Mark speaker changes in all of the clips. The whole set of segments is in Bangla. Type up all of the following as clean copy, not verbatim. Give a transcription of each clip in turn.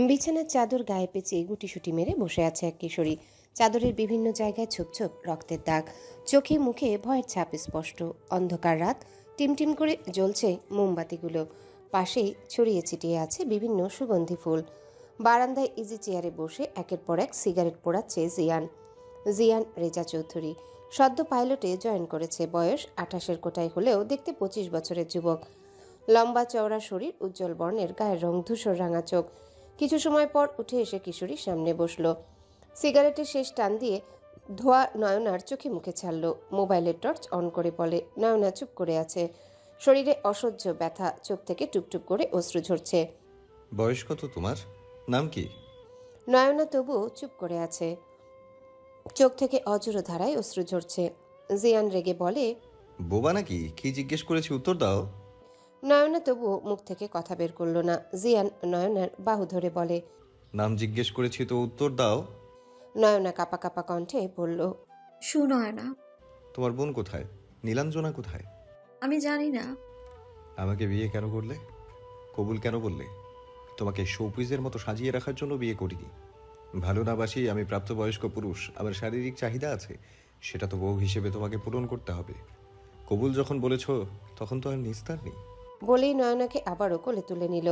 Speaker 1: বিছানার চাদর গায়ে পেঁচিয়ে গুটিসুটি মেরে বসে আছে এক কিশোরী। চাদরের বিভিন্ন জায়গায় ছোপ ছোপ রক্তের দাগ, চোখে মুখে ভয়ের ছাপ স্পষ্ট। অন্ধকার রাত, টিমটিম করে জ্বলছে মোমবাতিগুলো। পাশেই ছড়িয়ে ছিটিয়ে আছে বিভিন্ন সুগন্ধি ফুল। বারান্দায় ইজি চেয়ারে বসে একের পর এক সিগারেট পোড়াচ্ছে জিয়ান। জিয়ান রেজা চৌধুরী সদ্য পাইলটে জয়েন করেছে। বয়স 28-এর কোটায় হলেও দেখতে 25 বছরের যুবক। লম্বা চওড়া শরীর, উজ্জ্বল বর্ণের, গায়ের রং ধূসর রাঙা চোখ। কিছু সময় পর উঠে এসে কিশোরীর সামনে বসল। সিগারেটের শেষ টান দিয়ে ধোয়া নয়নার চোখে মুখে ছাড়ল। মোবাইলের টর্চ অন করে বলে। নয়না চুপ করে আছে। শরীরে অসহ্য ব্যথা, চোখ থেকে টুপটুপ করে অশ্রু ঝরছে।
Speaker 2: বয়স কত তোমার? নাম কি?
Speaker 1: নয়না তবুও চুপ করে আছে। চোখ থেকে অজুর ধারায় অশ্রু ঝরছে। জিয়ান রেগে বলে,
Speaker 2: বোবা নাকি? কি জিজ্ঞেস করেছি উত্তর দাও।
Speaker 1: নয়না তবুও মুখ থেকে কথা বের করল না। জিয়ান নয়নার বাহু ধরে বলে,
Speaker 2: নাম জিজ্ঞেস করেছি তো উত্তর দাও।
Speaker 1: নয়না কাপা কাপা কণ্ঠে বলল,
Speaker 3: সুনয়না।
Speaker 2: তোমার বোন কোথায়? নীলাঞ্জনা কোথায়?
Speaker 3: আমি জানি না।
Speaker 2: আমাকে বিয়ে কেন করলে? কবুল কেন বললে? তোমাকে শোপিসের মতো সাজিয়ে রাখার জন্য বিয়ে করিনি। ভালো না বাসি আমি প্রাপ্তবয়স্ক পুরুষ, আমার শারীরিক চাহিদা আছে, সেটা তো বউ হিসেবে তোমাকে পূরণ করতে হবে। কবুল যখন বলেছ তখন তো আর নিস্তার নেই।
Speaker 1: বলেই নয়নাকে আবারও কোলে তুলে নিল।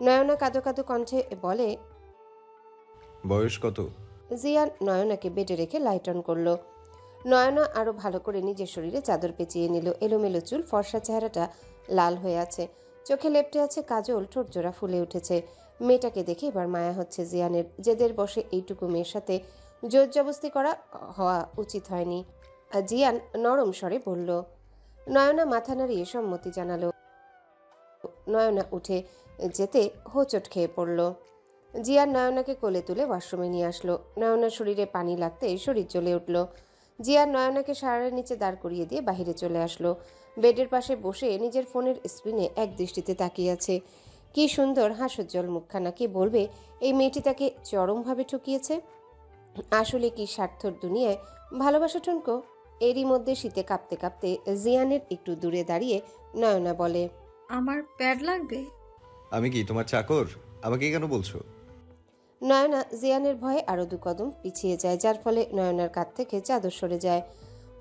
Speaker 1: নয়না কাঁদো কাঁদো কণ্ঠে বলে,
Speaker 2: বয়স কত?
Speaker 1: জিয়ান নয়নাকে বেডে রেখে লাইট অন করলো। নয়না আরো ভালো করে নিজের শরীরে চাদর পেঁচিয়ে নিল। এলোমেলো চুল, ফর্সা চেহারাটা লাল হয়ে আছে, চোখে লেপ্টে আছে কাজল, ঠোঁট জোড়া ফুলে উঠেছে। মেয়েটাকে দেখে এবার মায়া হচ্ছে জিয়ানের। জেদের বসে এইটুকু মেয়ের সাথে জোর জবস্তি করা হওয়া উচিত হয়নি। আর জিয়ান নরম স্বরে বলল। নয়না মাথা নাড়িয়ে সম্মতি জানালো। নয়না উঠে যেতে হোঁচট খেয়ে পড়ল। জিয়ান নয়নাকে কোলে তুলে ওয়াশরুমে নিয়ে আসলো। নয়নার শরীরে পানি লাগতে শরীর জ্বলে উঠল। জিয়ান নয়নাকে সারার নিচে দাঁড় করিয়ে দিয়ে বাহিরে চলে আসলো। বেডের পাশে বসে নিজের ফোনের স্ক্রিনে এক দৃষ্টিতে তাকিয়ে আছে। কি সুন্দর হাস্যোজ্জ্বল মুখখানা! কে বলবে এই মেয়েটি তাকে চরমভাবে ঠকিয়েছে? আসলে কি স্বার্থর দুনিয়ায় ভালোবাসা ঠুনকো? এরই মধ্যে শীতে কাঁপতে কাঁপতে জিয়ানের একটু দূরে দাঁড়িয়ে নয়না বলে,
Speaker 3: আমার প্যাড লাগবে।
Speaker 2: আমি কি তোমার চাকর? আমাকে কেন বলছো?
Speaker 1: নয়না জিয়ানের ভয়ে আরো 2 কদম পিছিয়ে যায়, যার ফলে নয়নার কাঁধ থেকে চাদর সরে যায়।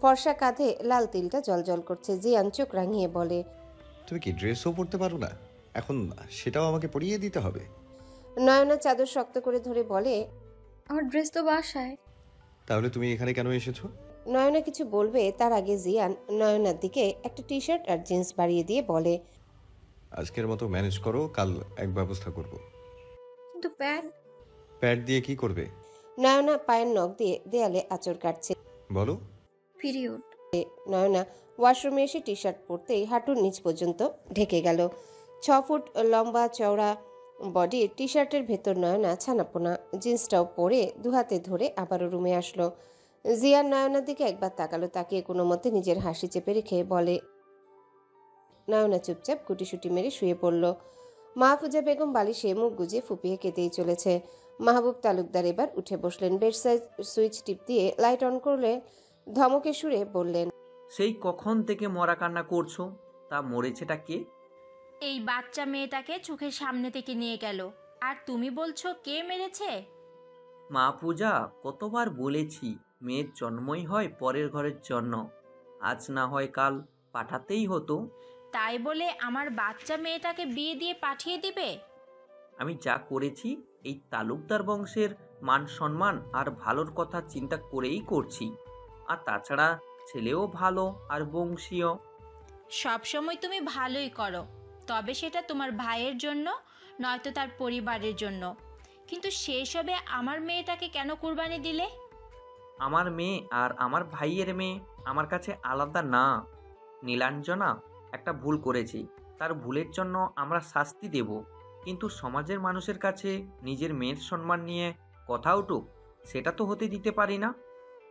Speaker 1: ফর্সা কাঁধে লাল তিলটা জলজল করছে। জিয়ান চোখ রাঙিয়ে বলে,
Speaker 2: তুমি কি ড্রেসও পরতে পারো না? এখন সেটাও আমাকে পরিয়ে দিতে হবে?
Speaker 1: নয়না চাদর শক্ত করে ধরে বলে,
Speaker 3: আমার ড্রেস তো বাসায়।
Speaker 2: তাহলে তুমি এখানে কেন এসেছো?
Speaker 1: নয়না কিছু বলবে তার আগে জিয়ান নয়নার দিকে একটা টি শার্ট আর জিন্স বাড়িয়ে দিয়ে বলে,
Speaker 2: আজকের মতো ম্যানেজ করো, কাল এক ব্যবস্থা করব।
Speaker 3: কিন্তু প্যাড।
Speaker 2: প্যাড দিয়ে কি করবে?
Speaker 1: নয়না পায়ের নখ দিয়ে দেয়ালে আঁচড় কাটছে।
Speaker 2: বলো।
Speaker 3: পিরিয়ড।
Speaker 1: নয়না ওয়াশরুমে এসে টি শার্ট পরতেই হাঁটুর নিচ পর্যন্ত ঢেকে গেল। 6 ফুট লম্বা চওড়া বডির টি শার্টের ভেতর নয়না ছানাপোনা। জিন্সটাও পরে দুহাতে ধরে আবারও রুমে আসলো। জিয়ান নয়নার দিকে একবার তাকালো, তাকিয়ে কোনো মতে নিজের হাসি চেপে রেখে বলে। নয়না চুপচাপ গুটিসুটি মেরে শুয়ে পড়ল। মাহফুজা বেগম বালিশে মুখ গুজে ফুপিয়ে কেঁদেই চলেছে। মাহবুব তালুকদার এবার উঠে বসলেন। বেডসাইড সুইচ টিপ দিয়ে লাইট অন করলে ধমকে সুরে বললেন,
Speaker 4: সেই কখন থেকে মরা কান্না করছো? তা মরেছেটা কে?
Speaker 5: এই বাচ্চা মেয়েটাকে চোখের সামনে থেকে নিয়ে গেল, আর তুমি বলছো কে মেরেছে?
Speaker 4: মা পূজা, কতবার বলেছি মেয়ের জন্মই হয় পরের ঘরের জন্য, আজ না হয় কাল পাঠাতেই হতো।
Speaker 5: তাই বলে আমার বাচ্চা মেয়েটাকে বিয়ে দিয়ে পাঠিয়ে দিবে?
Speaker 4: আমি যা করেছি এই তালুকদার বংশের মান সম্মান আর ভালোর কথা চিন্তা করেই করছি। আর তাছাড়া ছেলেও ভালো আর বংশীয়।
Speaker 5: সবসময় তুমি ভালোই করো, তবে সেটা তোমার ভাইয়ের জন্য, নয়তো তার পরিবারের জন্য। কিন্তু সেসবে আমার মেয়েটাকে কেন কুরবানি দিলে?
Speaker 4: আমার মেয়ে আর আমার ভাইয়ের মেয়ে আমার কাছে আলাদা না। নীলাঞ্জনা একটা ভুল করেছি, তার ভুলের জন্য আমরা শাস্তি দেব, কিন্তু সমাজের মানুষের কাছে নিজের মেয়ের সম্মান নিয়ে কথা উঠুক সেটা তো হতে দিতে পারি না।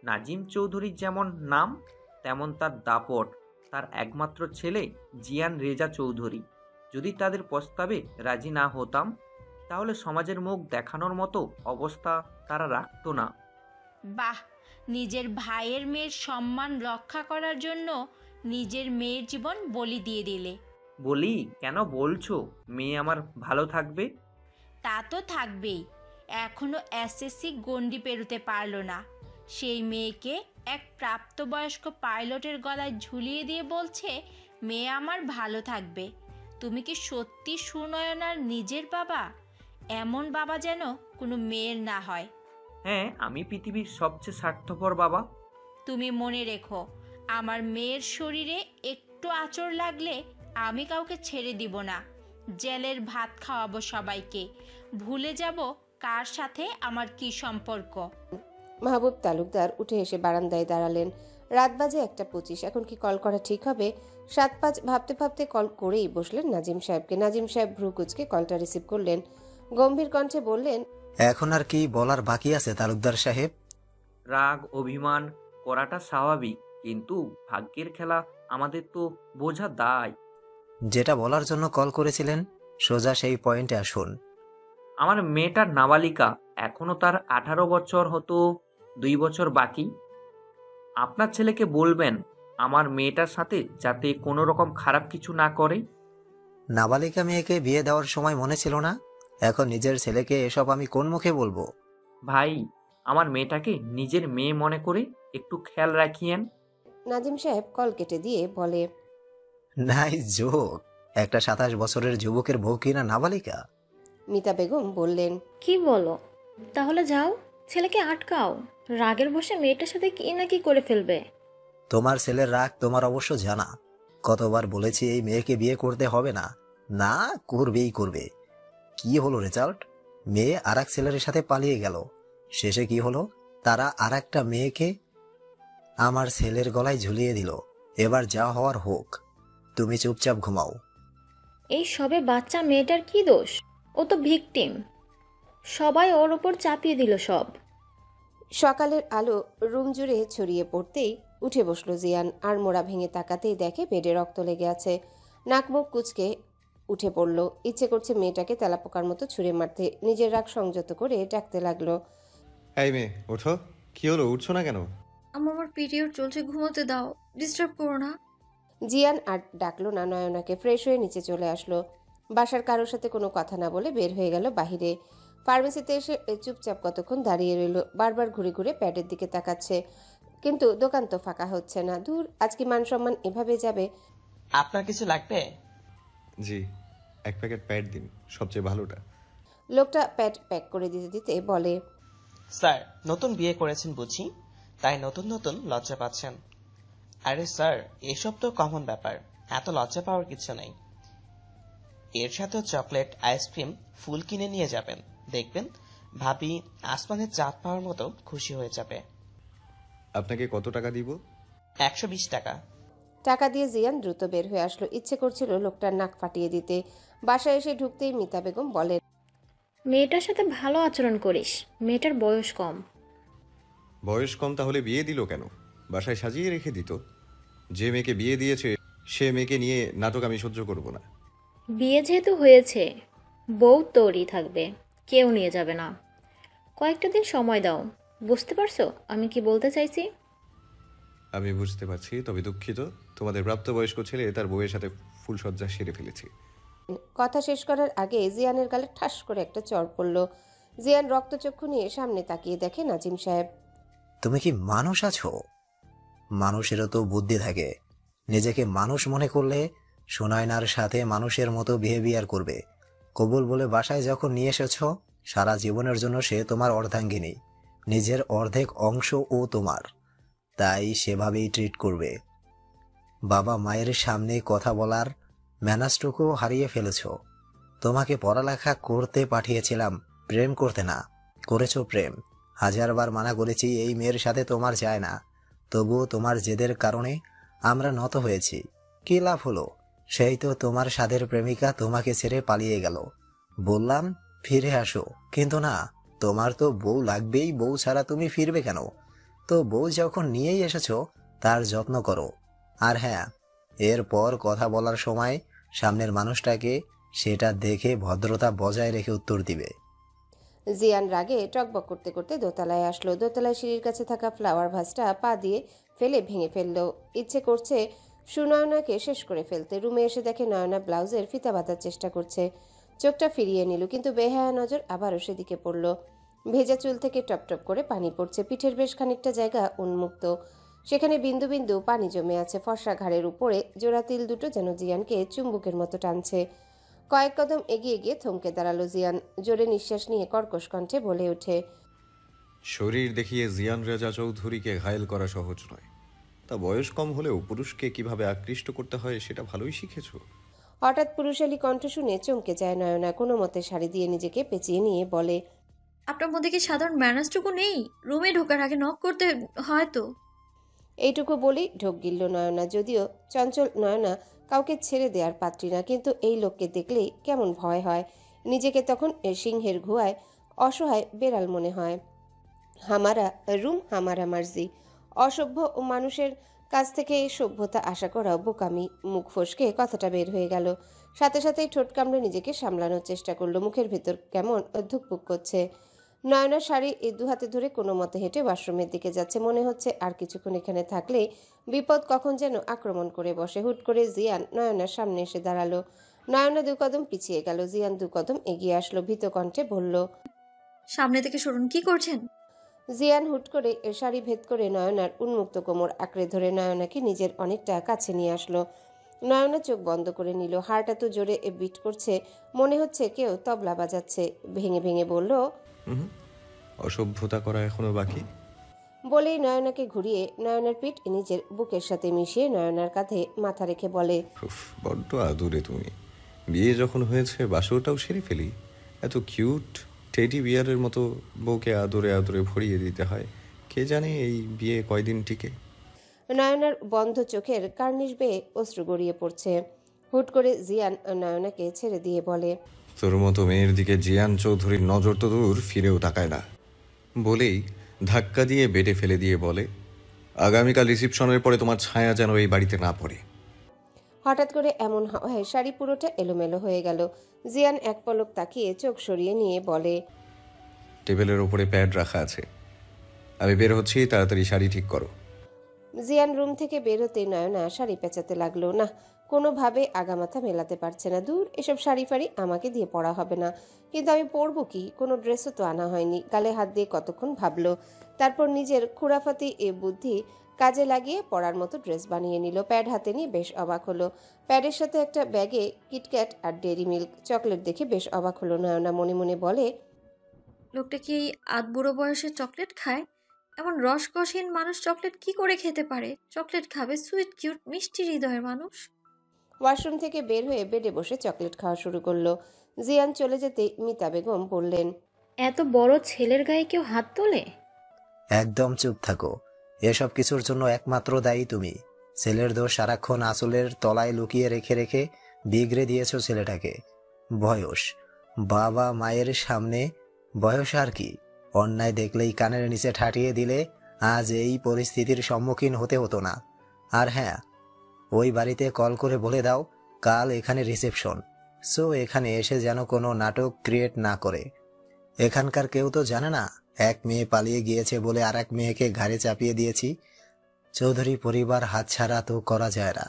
Speaker 4: নাজিম চৌধুরীর যেমন নাম তেমন তার দাপট। তার একমাত্র ছেলে জিয়ান রেজা চৌধুরী। যদি তাদের প্রস্তাবে রাজি না হতাম তাহলে সমাজের মুখ দেখানোর মতো অবস্থা তারা রাখতো না।
Speaker 5: বাহ, নিজের ভাইয়ের মেয়ের সম্মান রক্ষা করার জন্য নিজের মেয়ের জীবন বলি দিয়ে দিলে।
Speaker 4: বলি, কেন বলছো মেয়ে আমার ভালো থাকবে?
Speaker 5: তা তো থাকবেই। এখনো এসএসসি গণ্ডি পেরোতে পারলো না, সেই মেয়েকে এক প্রাপ্তবয়স্ক পাইলটের গলায় ঝুলিয়ে দিয়ে বলছে মেয়ে আমার ভালো থাকবে। তুমি কি সত্যি সুনয়নার নিজের বাবা? এমন বাবা যেন কোনো মেয়ের না হয়।
Speaker 4: হ্যাঁ, আমি পৃথিবীর সবচেয়ে স্বার্থপর বাবা।
Speaker 5: তুমি মনে রেখো, আমার মেয়ের শরীরে একটু আঁচড় লাগলে আমি কাউকে ছেড়ে দিব না। জেলের ভাত খাওয়াবো সবাইকে, ভুলে যাব কার সাথে আমার কি সম্পর্ক।
Speaker 1: মাহবুব তালুকদার উঠে এসে বারান্দায় দাঁড়ালেন। রাত বাজে 1:25। এখন কি কল করা ঠিক হবে? 7-5 ভাবতে ভাবতে কল করেই বসলেন নাজিম সাহেবকে। নাজিম সাহেব ভ্রু কুঁচকে কলটা রিসিভ করলেন, গম্ভীর কণ্ঠে বললেন,
Speaker 6: এখন আর কি বলার বাকি আছে তালুকদার সাহেব?
Speaker 4: রাগ অভিমান করাটা স্বাভাবিক, কিন্তু ভাগ্যের খেলা আমাদের তো বোঝা দায়।
Speaker 6: যেটা বলার জন্য কল করেছিলেন সোজা সেই পয়েন্টে আসুন।
Speaker 4: আমার মেয়েটার নাবালিকা, এখনো তার 18 বছর হতো 2 বছর বাকি। আপনার ছেলেকে বলবেন আমার মেয়েটার সাথে যাতে কোনো রকম খারাপ কিছু না করে।
Speaker 6: নাবালিকা মেয়েকে বিয়ে দেওয়ার সময় মনে ছিল না? এখন নিজের ছেলেকে এসব আমি কোন মুখে বলবো?
Speaker 4: ভাই, আমার মেয়েটাকে নিজের মেয়ে মনে করে একটু খেয়াল রাখিয়েন।
Speaker 1: নাজিম সাহেব কল কেটে দিয়ে বলে,
Speaker 6: নাইস জোক। একটা 27 বছরের যুবকের বউ কিনা নাবালিকা?
Speaker 1: মিতা বেগম বললেন,
Speaker 7: কি বলো? তাহলে যাও, ছেলেকে আটকাও। রাগের বসে মেয়েটার সাথে কি না কি করে ফেলবে।
Speaker 6: তোমার ছেলের রাগ তোমার অবশ্য জানা। কতবার বলেছি এই মেয়েকে বিয়ে করতে হবে না, না করবেই করবে। কি হলো রেজাল্ট? মেয়ে আর এক ছেলের সাথে পালিয়ে গেল। শেষে কি হলো? তারা আর একটা মেয়েকে আমার ছেলের গলায় ঝুলিয়ে দিল। এবার যা হওয়ার হোক, তুমি চুপচাপ ঘুমাও।
Speaker 7: এই সবে বাচ্চা মেয়েটার কি দোষ? ও তো ভিকটিম। সবাই ওর ওপর চাপিয়ে দিল সব।
Speaker 1: সকালের আলো রুম জুড়ে ছড়িয়ে পড়তেই উঠে বসলো জিয়ান। আর মোড়া ভেঙে তাকাতেই দেখে বেডে রক্ত লেগে আছে। নাক মুখ কুচকে উঠে পড়ল। ইচ্ছে করছে মেয়েটাকে তেলাপোকার মতো ছুঁড়ে মারতে। নিজের রাগ সংযত করে ডাকতে লাগলো,
Speaker 2: এই মেয়ে ওঠো। কি হলো, উঠছো না কেন?
Speaker 3: আমার পিরিয়ড চলছে, ঘুমোতে দাও, ডিস্টার্ব করো না।
Speaker 1: জিয়ান আর ডাকলো না নয়নাকে। ফ্রেশ হয়ে নিচে চলে আসলো। বাসার কারোর সাথে কোনো কথা না বলে বের হয়ে গেল বাহিরে। ফার্মেসিতে এসে চুপচাপ কতক্ষণ দাঁড়িয়ে রইল। বারবার ঘুরে ঘুরে প্যাডের দিকে তাকাচ্ছে, কিন্তু দোকান তো ফাঁকা হচ্ছে না। দূর, আজকে মান সম্মান এভাবে যাবে।
Speaker 8: আপনার কিছু লাগবে?
Speaker 2: জি, 1 প্যাকেট প্যাড দিন, সবচেয়ে ভালোটা।
Speaker 1: লোকটা প্যাড প্যাক করে দিতে দিতে বলে,
Speaker 8: স্যার, নতুন বিয়ে করেছেন বুঝি, তাই নতুন নতুন লজ্জা পাচ্ছেন। আরে স্যার, এসব তো কমন ব্যাপার, এত লজ্জা পাওয়ার কিছু নেই। এর সাথে চকলেট, আইসক্রিম, ফুল কিনে নিয়ে যাবেন, দেখবেন ভাবি আসমানের চাঁদ পাওয়ার মতো খুশি হয়ে যাবে।
Speaker 2: আপনাকে কত টাকা দিব?
Speaker 8: 120 টাকা।
Speaker 1: টাকা দিয়ে জিয়ান দ্রুত বের হয়ে আসলো। ইচ্ছে করছিল লোকটার নাক ফাটিয়ে দিতে। বাসায় এসে ঢুকতেই মিতা বেগম বলেন,
Speaker 7: মেয়েটার সাথে ভালো আচরণ করিস, মেয়েটার বয়স কম।
Speaker 2: বয়স কম তাহলে বিয়ে দিল কেন? বাসায় সাজিয়ে রেখে দিত। যে মেয়েকে বিয়ে দিয়েছে সে মেয়েকে নিয়ে নাটক আমি সহ্য করব না।
Speaker 7: বিয়ে যেহেতু হয়েছে, বউ তোরই থাকবে, কেউ নিয়ে যাবে না। কয়েকটা দিন সময় দাও। বুঝতে পারছো আমি কি বলতে চাইছি?
Speaker 2: আমি বুঝতে পারছি, তবে দুঃখিত। তোমাদের প্রাপ্তবয়স্ক ছেলে তার বউয়ের সাথে ফুলসজ্জা সেরে ফেলেছে।
Speaker 1: কথা শেষ করার আগে জিয়ানের গালে ঠাস করে একটা চড় পড়ল। জিয়ান রক্তচক্ষু নিয়ে সামনে তাকিয়ে দেখে নাজিম সাহেব।
Speaker 6: তুমি কি মানুষ আছো? মানুষেরও তো বুদ্ধি থাকে। নিজেকে মানুষ মনে করলে সুনয়নার সাথে মানুষের মতো বিহেভিয়ার করবে। কবুল বলে বাসায় যখন নিয়ে এসেছ, সারা জীবনের জন্য সে তোমার অর্ধাঙ্গিনী। নিজের অর্ধেক অংশ ও তোমার, তাই সেভাবেই ট্রিট করবে। বাবা মায়ের সামনে কথা বলার ম্যানাসটুকু হারিয়ে ফেলেছ। তোমাকে পড়ালেখা করতে পাঠিয়েছিলাম, প্রেম করতে না। করেছো প্রেম। 1000 বার মানা করেছি এই মেয়ের সাথে তোমার যায় না, তবুও তোমার জেদের কারণে আমরা নত হয়েছি। কি লাভ হলো? সেই তো তোমার সাধের প্রেমিকা তোমাকে ছেড়ে পালিয়ে গেল। বললাম ফিরে আসো, কিন্তু না, তোমার তো বউ লাগবেই। বউ ছাড়া তুমি ফিরবে কেন? তো বউ যখন নিয়েই এসেছো, তার যত্ন করো। আর হ্যাঁ, এরপর কথা বলার সময় সামনের মানুষটাকে সেটা দেখে ভদ্রতা বজায় রেখে উত্তর দিবে।
Speaker 1: জিয়ান রাগে টকবক করতে করতে দোতলায় আসলো। দোতলায় সিঁড়ির কাছে থাকা ফ্লাওয়ার ভাসটা পা দিয়ে ফেলে ভেঙে ফেললো। ইচ্ছে করছে সুনয়নাকে শেষ করে ফেলতে রুমে এসে দেখে নয়না ব্লাউজের ফিতা বাঁধার চেষ্টা করছে। চোখটা ফিরিয়ে নিল, কিন্তু বেহায়া নজর আবারও সেদিকে পড়ল। ভেজা চুল থেকে টপটপ করে পানি পড়ছে, পিঠের বেশ খানিকটা জায়গা উন্মুক্ত, সেখানে বিন্দু বিন্দু পানি জমে আছে। ফর্সা ঘাড়ের উপরে জোড়া তিল দুটো যেন জিয়ানকে চুম্বুকের মতো টানছে। কয়েক কদম এগিয়ে গিয়ে থমকে দাঁড়ালো জিয়ান। জোরে নিঃশ্বাস নিয়ে কর্কশ কণ্ঠে বলে ওঠে,
Speaker 2: শরীর দেখিয়ে জিয়ান রেজা চৌধুরীকে ঘায়েল করা সহজ নয়। তা বয়স কম হলেও পুরুষকে কিভাবে আকৃষ্ট করতে হয় সেটা ভালোই শিখেছো।
Speaker 1: হঠাৎ পুরুষালী কণ্ঠ শুনে চমকে যায় নয়না। কোনো মতে শাড়ি দিয়ে নিজেকে পেঁচিয়ে নিয়ে বলে,
Speaker 3: আপনার মধ্যে কি সাধারণ ম্যানার্সটুকু নেই? রুমে ঢোকার আগে নক করতে হয় তো।
Speaker 1: এইটুকু বলেই ঢোক গিলল নয়না। যদিও চঞ্চল নয়না কাউকে ছেড়ে দেওয়ার পাত্রী না, কিন্তু এই লোককে দেখলেই কেমন ভয় হয়। নিজেকে তখন সিংহের গুহায় অসহায় বেড়াল মনে হয়। হামারা রুম হামারা মার্জি। অসভ্য ও মানুষের কাছ থেকে সভ্যতা আশা করাও বোকামি। মুখ ফসকে কথাটা বের হয়ে গেল। সাথে সাথেই ঠোঁট কামড়ে নিজেকে সামলানোর চেষ্টা করলো। মুখের ভেতর কেমন ধুকপুক করছে। নয়নার শাড়ি এই দুহাতে ধরে কোনো মতে হেঁটে ওয়াশরুমের দিকে যাচ্ছে। মনে হচ্ছে আর কিছুক্ষণ এখানে থাকলে বিপদ কখন যেন আক্রমণ করে বসে। হুট করে জিয়ান নয়নার সামনে এসে দাঁড়ালো। নয়না 2 কদম পিছিয়ে গেল। জিয়ান 2 কদম এগিয়ে আসলো, ভীত কণ্ঠে বলল,
Speaker 3: সামনে থেকে সরুন, কি করছেন?
Speaker 1: জিয়ান হুট করে শাড়ি ভেদ করে নয়নার উন্মুক্ত কোমর আঁকড়ে ধরে নয়নাকে নিজের অনেকটা কাছে নিয়ে আসলো। নয়না চোখ বন্ধ করে নিল। হার্ট এত জোরে বিট করছে, মনে হচ্ছে কেউ তবলা বাজাচ্ছে। ভেঙে ভেঙে বলল,
Speaker 2: অসভ্যতা করা এখনো বাকি।
Speaker 1: বলেই নয়নাকে ঘুরিয়ে নয়নার পিঠ নিজের বুকের সাথে মিশিয়ে নয়নার কাঁধে মাথা রেখে বলে,
Speaker 2: উফ, বড্ড আদুরে তুমি। বিয়ে যখন হয়েছে বাসরটাও সেরে ফেলি। এত কিউট টেডি বিয়ারের মতো বউকে আদরে আদরে ভরিয়ে দিতে হয়। কে জানে এই বিয়ে কয়দিন টিকে।
Speaker 1: নয়নার বন্ধ চোখের কার্নিশ বেয়ে অশ্রু গড়িয়ে পড়ছে। হুট করে জিয়ান নয়নাকে ছেড়ে দিয়ে বলে,
Speaker 2: তোর মতো মেয়ের দিকে জিয়ান চৌধুরীর নজর তো দূর, ফিরেও তাকায় না। বলেই ধাক্কা দিয়ে বেডে ফেলে দিয়ে বলে, আগামীকাল রিসিপশনের পরে তোমার ছায়া যেন এই বাড়িতে না পড়ে।
Speaker 1: হঠাৎ করে এমন হয় শাড়ি পুরোটা এলোমেলো হয়ে গেল। জিয়ান এক পলক তাকিয়ে চোখ সরিয়ে নিয়ে বলে,
Speaker 2: টেবিলের ওপরে প্যাড রাখা আছে, আমি বের হচ্ছি, তাড়াতাড়ি শাড়ি ঠিক করো।
Speaker 1: জিয়ান রুম থেকে বের হতে নয়না শাড়ি পেঁচাতে লাগলো। না, কোনোভাবে আগামাথা মেলাতে পারছে না। দূর, এসব শাড়ি ফাড়ি আমাকে দিয়ে পরা হবে না। কিন্তু আমি পরবো কি? কোনো ড্রেসও তো আনা হয়নি। গালে হাত দিয়ে কতক্ষণ ভাবলো, তারপর নিজের খুরাফাতি এ বুদ্ধি কাজে লাগিয়ে পরার মতো ড্রেস বানিয়ে নিল। প্যাড হাতে নিয়ে বেশ অবাক হলো। প্যাডের সাথে একটা ব্যাগে কিটক্যাট আর ডেরি মিল্ক চকলেট দেখে বেশ অবাক হলো নয়না। মনে মনে বলে,
Speaker 3: লোকটা কি এই আধ বুড়ো বয়সে চকলেট খায়? এমন রসকসহীন মানুষ চকলেট কি করে খেতে পারে? চকলেট খাবে সুইট কিউট মিষ্টি হৃদয়ের মানুষ।
Speaker 1: ওয়াশরুম থেকে বের হয়ে বেডে বসে চকলেট খাওয়া শুরু করলো। জিয়ান চলে যেতেই মিতা বেগম বললেন,
Speaker 7: এত বড় ছেলের গায়ে কেউ হাত তোলে?
Speaker 6: একদম চুপ থাকো। এসব কিছুর জন্য একমাত্র দায়ী তুমি। ছেলের দোষ সারাক্ষণ আঁচলের তলায় লুকিয়ে রেখে রেখে বিগড়ে দিয়েছো ছেলেটাকে। বয়স, বাবা মায়ের সামনে বয়স আর কি? অন্যায় দেখলেই কানের নিচে ঠাটিয়ে দিলে আজ এই পরিস্থিতির সম্মুখীন হতে হতো না। আর হ্যাঁ, ওই বাড়িতে কল করে বলে দাও কাল এখানে রিসেপশন, সো এখানে এসে যেন কোনো নাটক ক্রিয়েট না করে। এখানকার কেউ তো জানে না এক মেয়ে পালিয়ে গিয়েছে বলে আর এক মেয়েকে ঘাড়ে চাপিয়ে দিয়েছি। চৌধুরী পরিবার হাতছাড়া তো করা যায় না।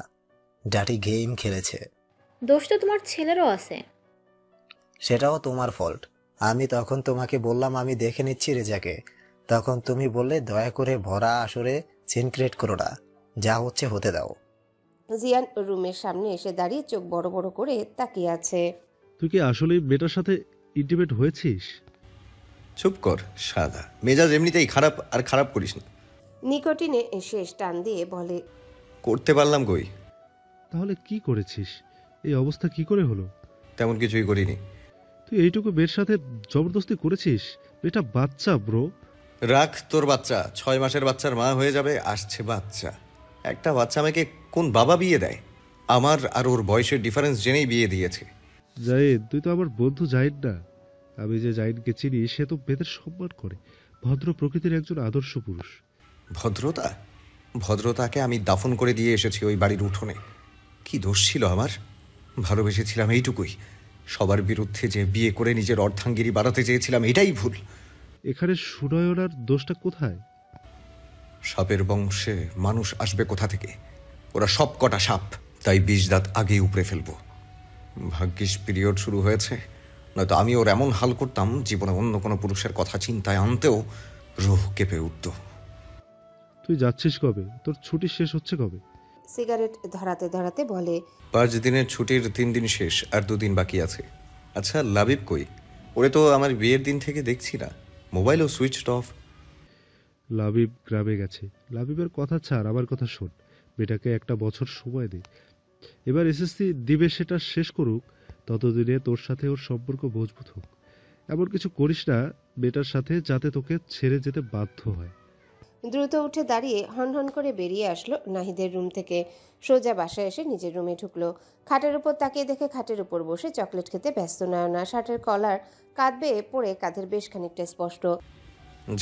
Speaker 6: ডাটি গেম খেলেছে।
Speaker 7: দোষ তো তোমার ছেলেরও আছে।
Speaker 6: সেটাও তোমার ফল্ট। আমি তখন তোমাকে বললাম আমি দেখে নিচ্ছি রেজাকে, তখন তুমি বললে দয়া করে ভরা আসরে সিন ক্রিয়েট করো না, যা হচ্ছে হতে দাও।
Speaker 1: জিয়ান রুমের সামনে এসে দাঁড়িয়ে চোখ বড় বড় করে তাকিয়ে আছে।
Speaker 9: তুই কি আসলেই মেয়েটার সাথে ইন্টিমেট হয়েছিস?
Speaker 2: চুপ কর সাদা, মেজাজ এমনিতেই খারাপ, আর খারাপ করিস না।
Speaker 1: নিকোটিনে শেষ টান দিয়ে বলে,
Speaker 2: করতে পারলাম কই?
Speaker 9: তাহলে কি করেছিস? এই অবস্থা কি করে হলো?
Speaker 2: তেমন কিছুই করিনি।
Speaker 9: তুই এইটুকু মেয়ের সাথে জবরদস্তি করেছিস? এটা বাচ্চা ব্রো।
Speaker 2: রাখ তোর বাচ্চা, 6 মাসের বাচ্চার মা হয়ে যাবে, আসছে বাচ্চা। একটা বাচ্চা মেয়েকে কোন বাবা বিয়ে দেয়? আমার আর ওর বয়সের ডিফারেন্স জেনেই বিয়ে দিয়েছে।
Speaker 9: জাহিদ, তুই তো আমার বন্ধু জাহিদ না? আমি যে জাহিদকে চিনি সে তো মেয়েদের সম্মান করে, ভদ্র প্রকৃতির একজন আদর্শ পুরুষ।
Speaker 2: ভদ্রতা? ভদ্রতাকে আমি দাফন করে দিয়ে এসেছি ওই বাড়ির উঠোনে। কি দোষ ছিল আমার? ভালোবেসেছিলাম এইটুকুই। সবার বিরুদ্ধে যে বিয়ে করে নিজের অর্ধাঙ্গিনী বাড়াতে চেয়েছিলাম, এটাই ভুল।
Speaker 9: এখানে সুনয়নার দোষটা কোথায়?
Speaker 2: সাপের বংশে মানুষ আসবে কোথা থেকে? ওরা সব কটা সাপ, তাই 20 দাঁত আগেই উপড়ে ফেলবো। ভাগ্যিস পিরিয়ড শুরু হয়েছে, নয়তো আমি ওর এমন হাল করতাম জীবনে অন্য কোনো পুরুষের কথা চিন্তায় আনতেও রুহ কেঁপে উঠত।
Speaker 9: তুই যাচ্ছিস কবে? তোর ছুটি শেষ হচ্ছে কবে?
Speaker 1: সিগারেট ধরাতে ধরাতে বলে,
Speaker 2: 5 দিনের ছুটির 3 দিন শেষ, আর 2 দিন বাকি আছে। আচ্ছা, লাবিব কই? ওরে তো আমার বিয়ের দিন থেকে দেখছি না, মোবাইলও সুইচড অফ।
Speaker 9: লাবিব গ্রামে গেছে। লাবিবের কথা ছাড়, আমার কথা শোন। মেয়েটাকে একটা বছর সময় দে। এবার এসএসসি দিবে, সেটা শেষ করুক। ততদিনে তোর সাথে ওর সম্পর্ক মজবুত হোক। এমন কিছু করিস না মেয়েটার সাথে যাতে তোকে ছেড়ে যেতে বাধ্য হয়।
Speaker 1: দ্রুত উঠে দাঁড়িয়ে হনহন করে বেরিয়ে আসলো নাহিদের রুম থেকে। সোজা বাসায় এসে নিজের রুমে ঢুকলো। খাটের উপর তাকিয়ে দেখে খাটের উপর বসে চকলেট খেতে ব্যস্ত নয়না। শার্টের কলার কাঁধ বেয়ে পড়ে কাঁধের বেশ খানিকটা স্পষ্ট।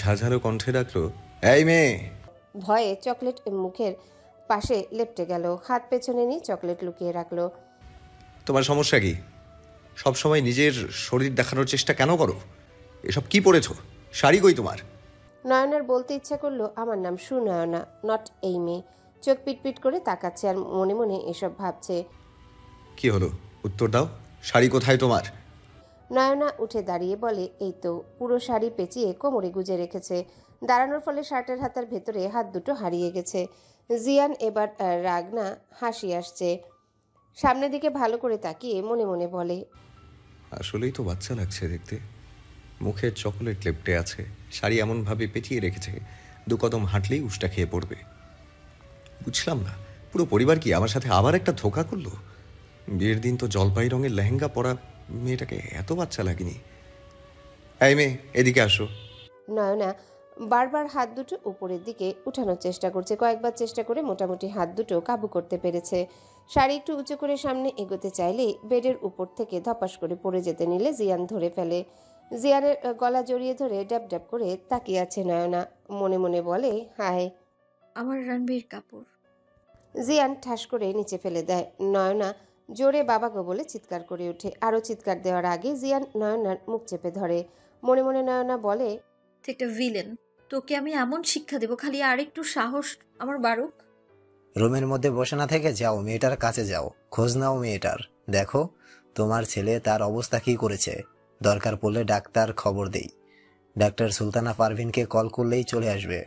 Speaker 2: ঝাঝালো কণ্ঠে ডাকলো, এই মেয়ে।
Speaker 1: ভয়ে চকলেট মুখের পাশে লেপটে গেল। হাত পেছনে নিয়ে চকলেট লুকিয়ে রাখলো।
Speaker 2: তোমার সমস্যা কি? সবসময় নিজের শরীর দেখানোর চেষ্টা কেন করো? এসব কি পড়েছ? শাড়ি কই তোমার?
Speaker 1: নয়নার বলতে ইচ্ছা করলো, আমার নাম সুনয়না, নট এই মেয়ে। চোখ পিটপিট করে তাকাচ্ছে আর মনে মনে এসব ভাবছে।
Speaker 2: কি হলো, উত্তর দাও। শাড়ি কোথায় তোমার?
Speaker 1: নয়না উঠে দাঁড়িয়ে বলে, এই তো। পুরো শাড়ি পেঁচিয়ে কোমরে গুজে রেখেছে। দাঁড়ানোর ফলে শার্টের হাতার ভেতরে হাত দুটো হারিয়ে গেছে। জিয়ান এবার রাগ না হাসি আসছে। সামনের দিকে ভালো করে তাকিয়ে মনে মনে বলে,
Speaker 2: আসলেই তো বাচ্চা লাগছে দেখতে। মুখে চকোলেট লেপটে আছে, শাড়ি এমনভাবে পেঁচিয়ে রেখেছে 2 কদম হাঁটলেই উষ্টা খেয়ে পড়বে। বুঝলাম না, পুরো পরিবার কি আমার সাথে আবার একটা ধোঁকা করলো? বিয়ের দিন তো জলপাই রঙের লেহেঙ্গা পরা মেয়েটাকে এত বাচ্চা লাগেনি। এই মেয়ে, এদিকে আসো।
Speaker 1: নয়না বারবার হাত দুটো উপরের দিকে উঠানোর চেষ্টা করছে। কয়েকবার চেষ্টা করে মোটামুটি হাত দুটো কাবু করতে পেরেছে। শাড়ি একটু উঁচু করে সামনে এগোতে চাইলেই বেডের উপর থেকে ধপাস করে পড়ে যেতে নিলে জিয়ান ধরে ফেলে। জিয়ানের গলা জড়িয়ে ধরে ড্যাব ড্যাব করে তাকিয়ে আছে নয়না। মনে মনে বলে, হায়।
Speaker 3: আমার রণবীর কাপুর।
Speaker 1: জিয়ান ঠাস করে নিচে ফেলে দেয়। নয়না জোরে বাবা গো বলে চিৎকার করে ওঠে। আরও চিৎকার দেওয়ার আগে জিয়ান নয়নার মুখ চেপে ধরে। মনে মনে নয়না বলে,
Speaker 3: তুই একটা ভিলেন, তোকে আমি এমন শিক্ষা দেবো, খালি আর একটু সাহস আমার বাড়ুক।
Speaker 6: রুমের মধ্যে বসে না থেকে যাও, মেয়েটার কাছে যাও, খোঁজ নাও মেয়েটার। দেখো তোমার ছেলে তার অবস্থা কি করেছে। দরকার পড়লে ডাক্তার খবর দেই। ডাক্তার সুলতানা পারভিনকে কল করলেই চলে আসবে।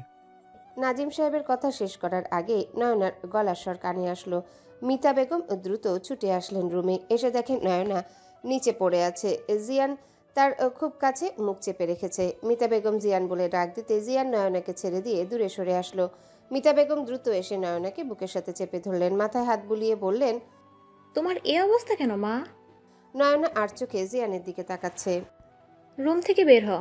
Speaker 1: নাজিম সাহেবের কথা শেষ করার আগে নয়নার গলার স্বর কানে আসলো। মিতা বেগম দ্রুত ছুটে আসলেন রুমে। এসে দেখেন নয়না নিচে পড়ে আছে। জিয়ান তার খুব কাছে মুখ চেপে রেখেছে। মিতা বেগম জিয়ান বলে ডাক দিতে জিয়ান নয়নাকে ছেড়ে দিয়ে দূরে সরে আসলো। মিতা বেগম দ্রুত এসে নয়নাকে বুকের সাথে চেপে ধরলেন। মাথায় হাত বুলিয়ে বললেন,
Speaker 7: তোমার এ অবস্থা কেন মা?
Speaker 1: নয়না আর চোখে জিয়ানের দিকে তাকাচ্ছে।
Speaker 7: রুম থেকে বের হ।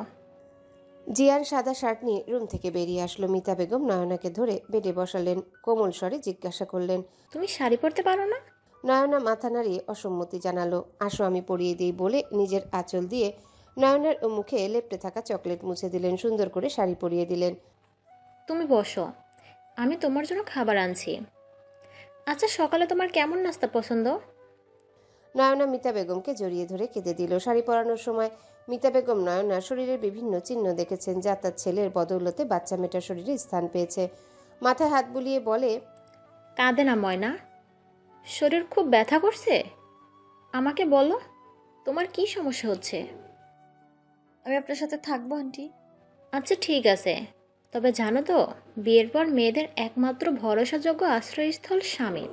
Speaker 1: জিয়ান সাদা শার্ট নিয়ে রুম থেকে বেরিয়ে আসলো। মিতা বেগম নয়নাকে ধরে বেডে বসালেন। কোমল স্বরে জিজ্ঞাসা করলেন,
Speaker 7: তুমি শাড়ি পরতে পারো না?
Speaker 1: নয়না মাথা নাড়িয়ে অসম্মতি জানালো। আসো আমি পরিয়ে দিই বলে নিজের আঁচল দিয়ে নয়নার মুখে লেপ্টে থাকা চকলেট মুছে দিলেন। সুন্দর করে শাড়ি পরিয়ে দিলেন।
Speaker 7: তুমি বসো, আমি তোমার জন্য খাবার আনছি। আচ্ছা, সকালে তোমার কেমন নাস্তা পছন্দ?
Speaker 1: নয়না মিতা বেগমকে জড়িয়ে ধরে কেঁদে দিল। শাড়ি পরানোর সময় মিতা বেগম নয়নার শরীরের বিভিন্ন চিহ্ন দেখেছেন, যা তার ছেলের বদৌলতে বাচ্চা মেয়েটার শরীরে স্থান পেয়েছে। মাথায় হাত বুলিয়ে বলে,
Speaker 7: কাঁদে না ময়না, শরীর খুব ব্যথা করছে? আমাকে বলো, তোমার কি সমস্যা হচ্ছে?
Speaker 3: আমি আপনার সাথে থাকবো আন্টি।
Speaker 7: আচ্ছা ঠিক আছে, তবে জানো তো, বিয়ের পর মেয়েদের একমাত্র ভরসাযোগ্য আশ্রয়স্থল স্বামী।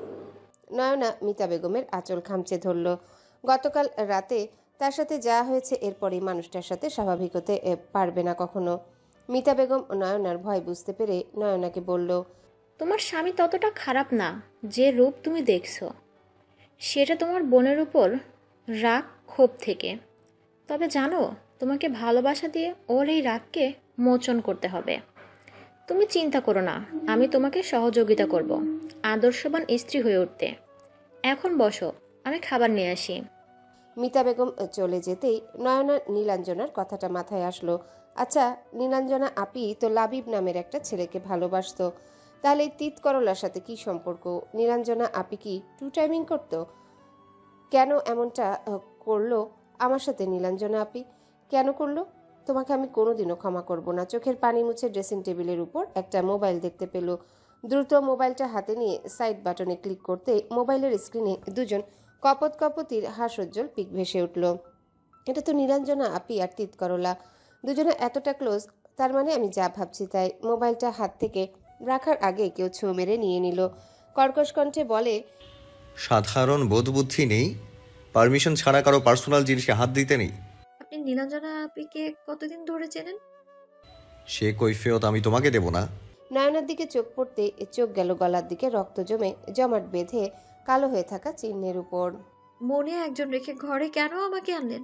Speaker 1: নয়না মিতা বেগমের আঁচল খামচে ধরল। গতকাল রাতে তার সাথে যা হয়েছে, এরপরই মানুষটার সাথে স্বাভাবিক হতে পারবে না কখনো। মিতা বেগম নয়নার ভয় বুঝতে পেরে নয়নাকে বলল,
Speaker 7: তোমার স্বামী ততটা খারাপ না যে রূপ তুমি দেখছো। সেটা তোমার বোনের উপর রাগ ক্ষোভ থেকে। তবে জানো, তোমাকে ভালোবাসা দিয়ে ওর এই রাগকে মোচন করতে হবে। তুমি চিন্তা করো না, আমি তোমাকে সহযোগিতা করব আদর্শবান স্ত্রী হয়ে উঠতে। এখন বসো, আমি খাবার নিয়ে আসি।
Speaker 1: মিতা বেগম চলে যেতেই নয়নার নীলাঞ্জনার কথাটা মাথায় আসলো। আচ্ছা, নীলাঞ্জনা আপি তো লাবিব নামের একটা ছেলেকে ভালোবাসতো। তাহলে এই তিত করলার সাথে কি সম্পর্ক? নীলাঞ্জনা আপি কি টু টাইমিং করতো? কেন এমনটা করলো আমার সাথে নীলাঞ্জনা আপি? কেন করলো? তোমাকে আমি কোনোদিনও ক্ষমা করব না। চোখের পানি মুছে ড্রেসিং টেবিলের উপর একটা মোবাইল দেখতে পেল। দ্রুত মোবাইলটা হাতে নিয়ে সাইড বাটনে ক্লিক করতে মোবাইলের স্ক্রিনে দুজন কপতির হাস্যোজ্জ্বল পিক ভেসে উঠল। এটা তো নীলাঞ্জনা আপি আর তিতকরলা, দুজনে এতটা ক্লোজ, তার মানে আমি যা ভাবছি তাই। মোবাইলটা হাত থেকে রাখার আগে কেউ ছোঁ মেরে নিয়ে নিল। কর্কশ কণ্ঠে বলে,
Speaker 2: সাধারণ বোধ বুদ্ধি নেই? পারমিশন ছাড়া কারো পার্সোনাল জিনিসে হাত দিতে নেই?
Speaker 3: আপনি নীলাঞ্জনা আপিকে কতদিন ধরে চেনেন?
Speaker 2: সে কৈফিয়ত আমি তোমাকে দেব না।
Speaker 1: নয়নার দিকে চোখ পড়তে চোখ গেল গলার দিকে, রক্ত জমাট বেঁধে কালো হয়ে থাকা চিহ্নের উপর।
Speaker 3: মনে একজন রেখে ঘরে কেন আমাকে আনলেন?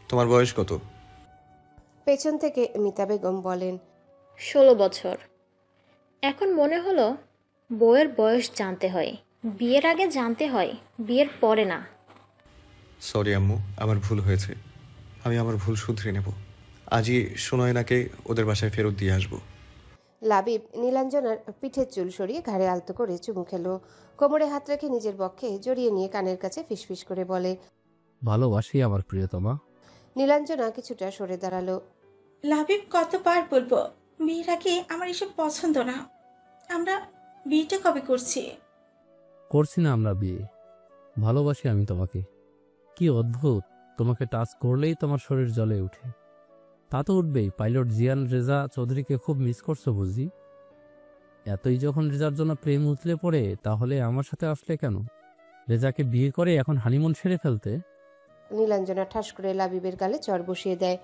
Speaker 2: তোমার বয়স কত?
Speaker 1: পেছন থেকে মিতা বেগম বলেন,
Speaker 7: 16 বছর। এখন মনে হলো বউয়ের বয়স জানতে হয়, বিয়ের আগে জানতে হয়, বিয়ের পরে না।
Speaker 2: সরি আম্মু, আমার ভুল হয়েছে। আমি আমার ভুল শুধরে নেব। আজই সুনয়নাকে ওদের বাসায় ফেরত দিয়ে আসবো।
Speaker 1: লাবিব নীলাঞ্জনার পিঠের চুল সরিয়ে ঘাড়ে আলতো করে চুমু খেলো। কোমরে হাত রেখে নিজের বক্ষে জড়িয়ে নিয়ে কানের কাছে ফিসফিস করে বলে,
Speaker 10: ভালোবাসি আমার প্রিয়তমা।
Speaker 1: নীলাঞ্জনা কিছুটা সরে দাঁড়ালো।
Speaker 11: লাবিব, কতবার বলবো বিয়ের আগে আমার এসব পছন্দ না। আমরা বিয়েটা কবে করছি?
Speaker 10: করছি না আমরা বিয়ে, ভালোবাসি আমি তোমাকে। কি অদ্ভুত, তোমাকে টাচ করলেই তোমার শরীর জ্বলে ওঠে। তা তো উঠবেই, পাইলট জিয়ান রেজা চৌধুরীকে খুব মিস করছো বুঝি? এতই যখন রেজার জন্য প্রেম উতলে পড়ে, তাহলে আমার সাথে আসলে কেন? রেজাকে বিয়ে করে এখন হানিমুন সেরে ফেলতে?
Speaker 1: নীলাঞ্জনা ঠাস করে লাবিবের গালে চড় বসিয়ে দেয়।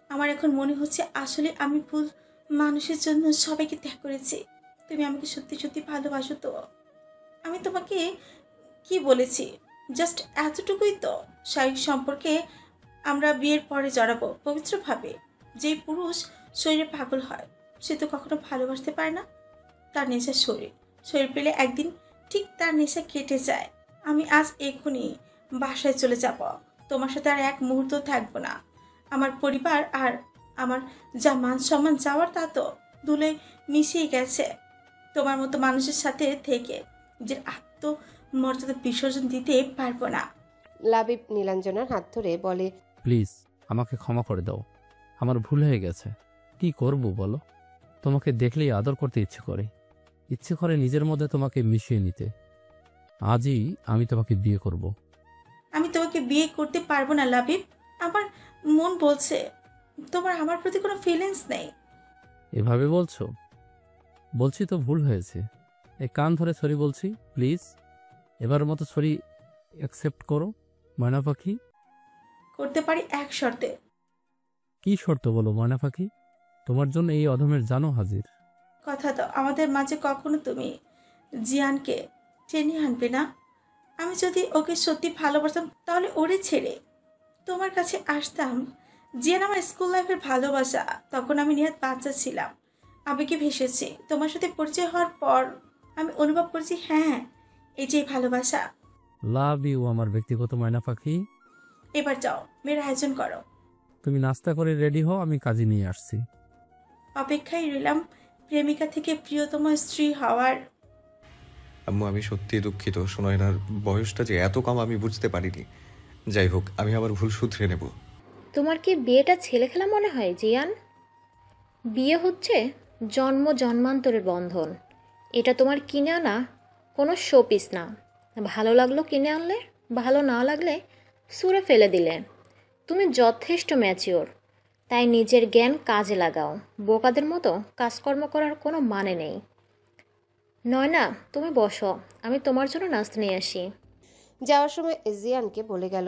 Speaker 11: আমার এখন মনে হচ্ছে আসলে আমি ভুল মানুষের জন্য সবাইকে ত্যাগ করেছি। তুমি আমাকে সত্যি সত্যি ভালোবাসো তো? আমি তোমাকে কি বলেছি? জাস্ট এতটুকুই তো, শারীরিক সম্পর্কে আমরা বিয়ের পরে জড়াবো পবিত্রভাবে। যে পুরুষ শরীরে পাগল হয় সে তো কখনো ভালোবাসতে পারে না। তার নেশা শরীর পেলে একদিন ঠিক তার নেশা কেটে যায়। আমি আজ এক্ষুনি বাসায় চলে যাব, তোমার সাথে আর এক মুহূর্ত থাকবো না। আমার পরিবার আর আমার যা মান সম্মান যাওয়ার তা তো ধুলে মিশিয়ে গেছে। তোমার মতো মানুষের সাথে থেকে নিজের আত্মমর্যাদা বিসর্জন দিতে পারবো না।
Speaker 1: লাবিব নীলাঞ্জনার হাত ধরে বলে,
Speaker 10: প্লিজ আমাকে ক্ষমা করে দাও, আমার ভুল হয়ে গেছে। কি করব বলো? তোমাকে দেখলেই আদর করতে ইচ্ছে করে নিজের মধ্যে তোমাকে মিশিয়ে নিতে। আজই আমি তোমাকে বিয়ে করব।
Speaker 11: আমি তোমাকে বিয়ে করতে পারবো না লাবিব। আমার মন বলছে তোমার আমার প্রতি কোনো ফিলিংস নেই।
Speaker 10: এভাবে বলছো? বলছি তো ভুল হয়েছে, এই কান ধরে সরি বলছি, প্লিজ এবার মতো সরি অ্যাকসেপ্ট করো ময়না পাখি।
Speaker 11: করতে পারি এক শর্তে।
Speaker 10: কি শর্ত বলো ময়না পাখি? তোমার জন্য এই অধমের জানো হাজির।
Speaker 11: কথা দাও আমাদের মাঝে কখনো তুমি জিয়ানকে টেনে আনবে না। আমি যদি ওকে সত্যি ভালোবাসতাম তাহলে ওরে ছেড়ে তোমার কাছে আসতাম। জিয়ান আমার স্কুল লাইফের ভালোবাসা, তখন আমি নিহাত বাচ্চা ছিলাম, আবেগে ভেসেছি। তোমার সাথে পরিচয় হওয়ার পর আমি অনুভব করেছি, হ্যাঁ এই যে ভালোবাসা।
Speaker 10: লাভ ইউ আমার ব্যক্তিগত ময়না পাখি।
Speaker 11: এবার যাও, মেয়ের আয়োজন করো।
Speaker 10: তুমি নাস্তা করে রেডি হও, আমি কাজে নিয়ে আসছি।
Speaker 11: অপেক্ষায় রইলাম প্রেমিকা থেকে প্রিয়তম স্ত্রী হওয়ার।
Speaker 2: আম্মু, আমি সত্যিই দুঃখিত। সুনয়নার বয়সটা যে এত কম আমি বুঝতে পারিনি। যাই হোক, আমি আমার ভুল শুধরে নেব।
Speaker 7: তোমার কি বিয়েটা ছেলে খেলা মনে হয় জিয়ান? বিয়ে হচ্ছে জন্মান্তরের বন্ধন। এটা তোমার কিনে আনা কোনো শোপিস না। ভালো লাগলো কিনে আনলে, ভালো না লাগলে ছুঁড়ে ফেলে দিলে। তুমি যথেষ্ট ম্যাচিওর, তাই নিজের জ্ঞান কাজে লাগাও। বোকাদের মতো কাজকর্ম করার কোনো মানে নেই। নয়না, তুমি বসো, আমি তোমার জন্য নাস্তা নিয়ে আসি।
Speaker 1: যাওয়ার সময় জিয়ানকে বলে গেল,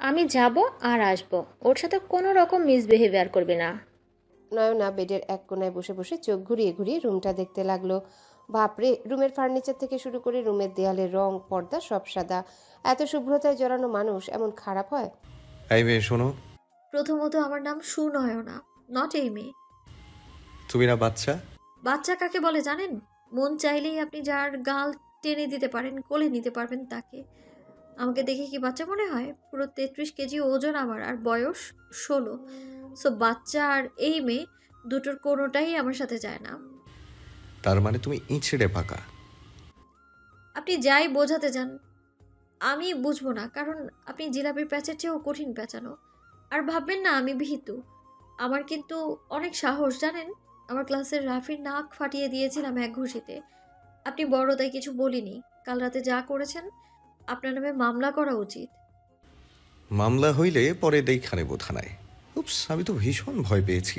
Speaker 7: আমি যাব আর আসবো, ওর সাথে কোনো রকম মিসবিহেভিয়ার করবে না।
Speaker 1: নয়না বেডের এক কোনায় বসে বসে চোখ ঘুরিয়ে ঘুরিয়ে রুমটা দেখতে লাগলো। বাপরে, রুমের ফার্নিচার থেকে শুরু করে রুমের দেয়ালের রং পর্দা সব সাদা। এত শুভ্রতায় জড়ানো মানুষ এমন খারাপ হয়?
Speaker 2: এই মেয়ে শোনো।
Speaker 3: প্রথমত আমার নাম সুনয়না, নট এই মেয়ে।
Speaker 2: তুমি না বাচ্চা?
Speaker 3: বাচ্চা কাকে বলে জানেন? মন চাইলেই আপনি যার গাল টেনে দিতে পারেন, কোলে নিতে পারবেন তাকে। আমাকে দেখে কি বাচ্চা মনে হয়? পুরো 33 কেজি ওজন আমার, আর বয়স 16। সো বাচ্চা আর এই মেয়ে দুটোর কোনোটাই আমার সাথে যায় না।
Speaker 2: তার মানে তুমি ইঁচড়ে পাকা?
Speaker 3: আপনি যাই বোঝাতে যান আমি বুঝবো না, কারণ আপনি জিলাপির প্যাঁচের চেয়েও কঠিন প্যাঁচানো। আর ভাববেন না আমি ভীতু, আমার কিন্তু অনেক সাহস জানেন। আমার ক্লাসের রাফির নাক ফাটিয়ে দিয়েছিলাম এক ঘুষিতে। আপনি বড় তাই কিছু বলিনি। কাল রাতে যা করেছেন আপনার নামে মামলা করা উচিত।
Speaker 2: মামলা হইলে পরে দেখা নেব থানায়। উপস, আমি তো ভীষণ ভয় পেয়েছি।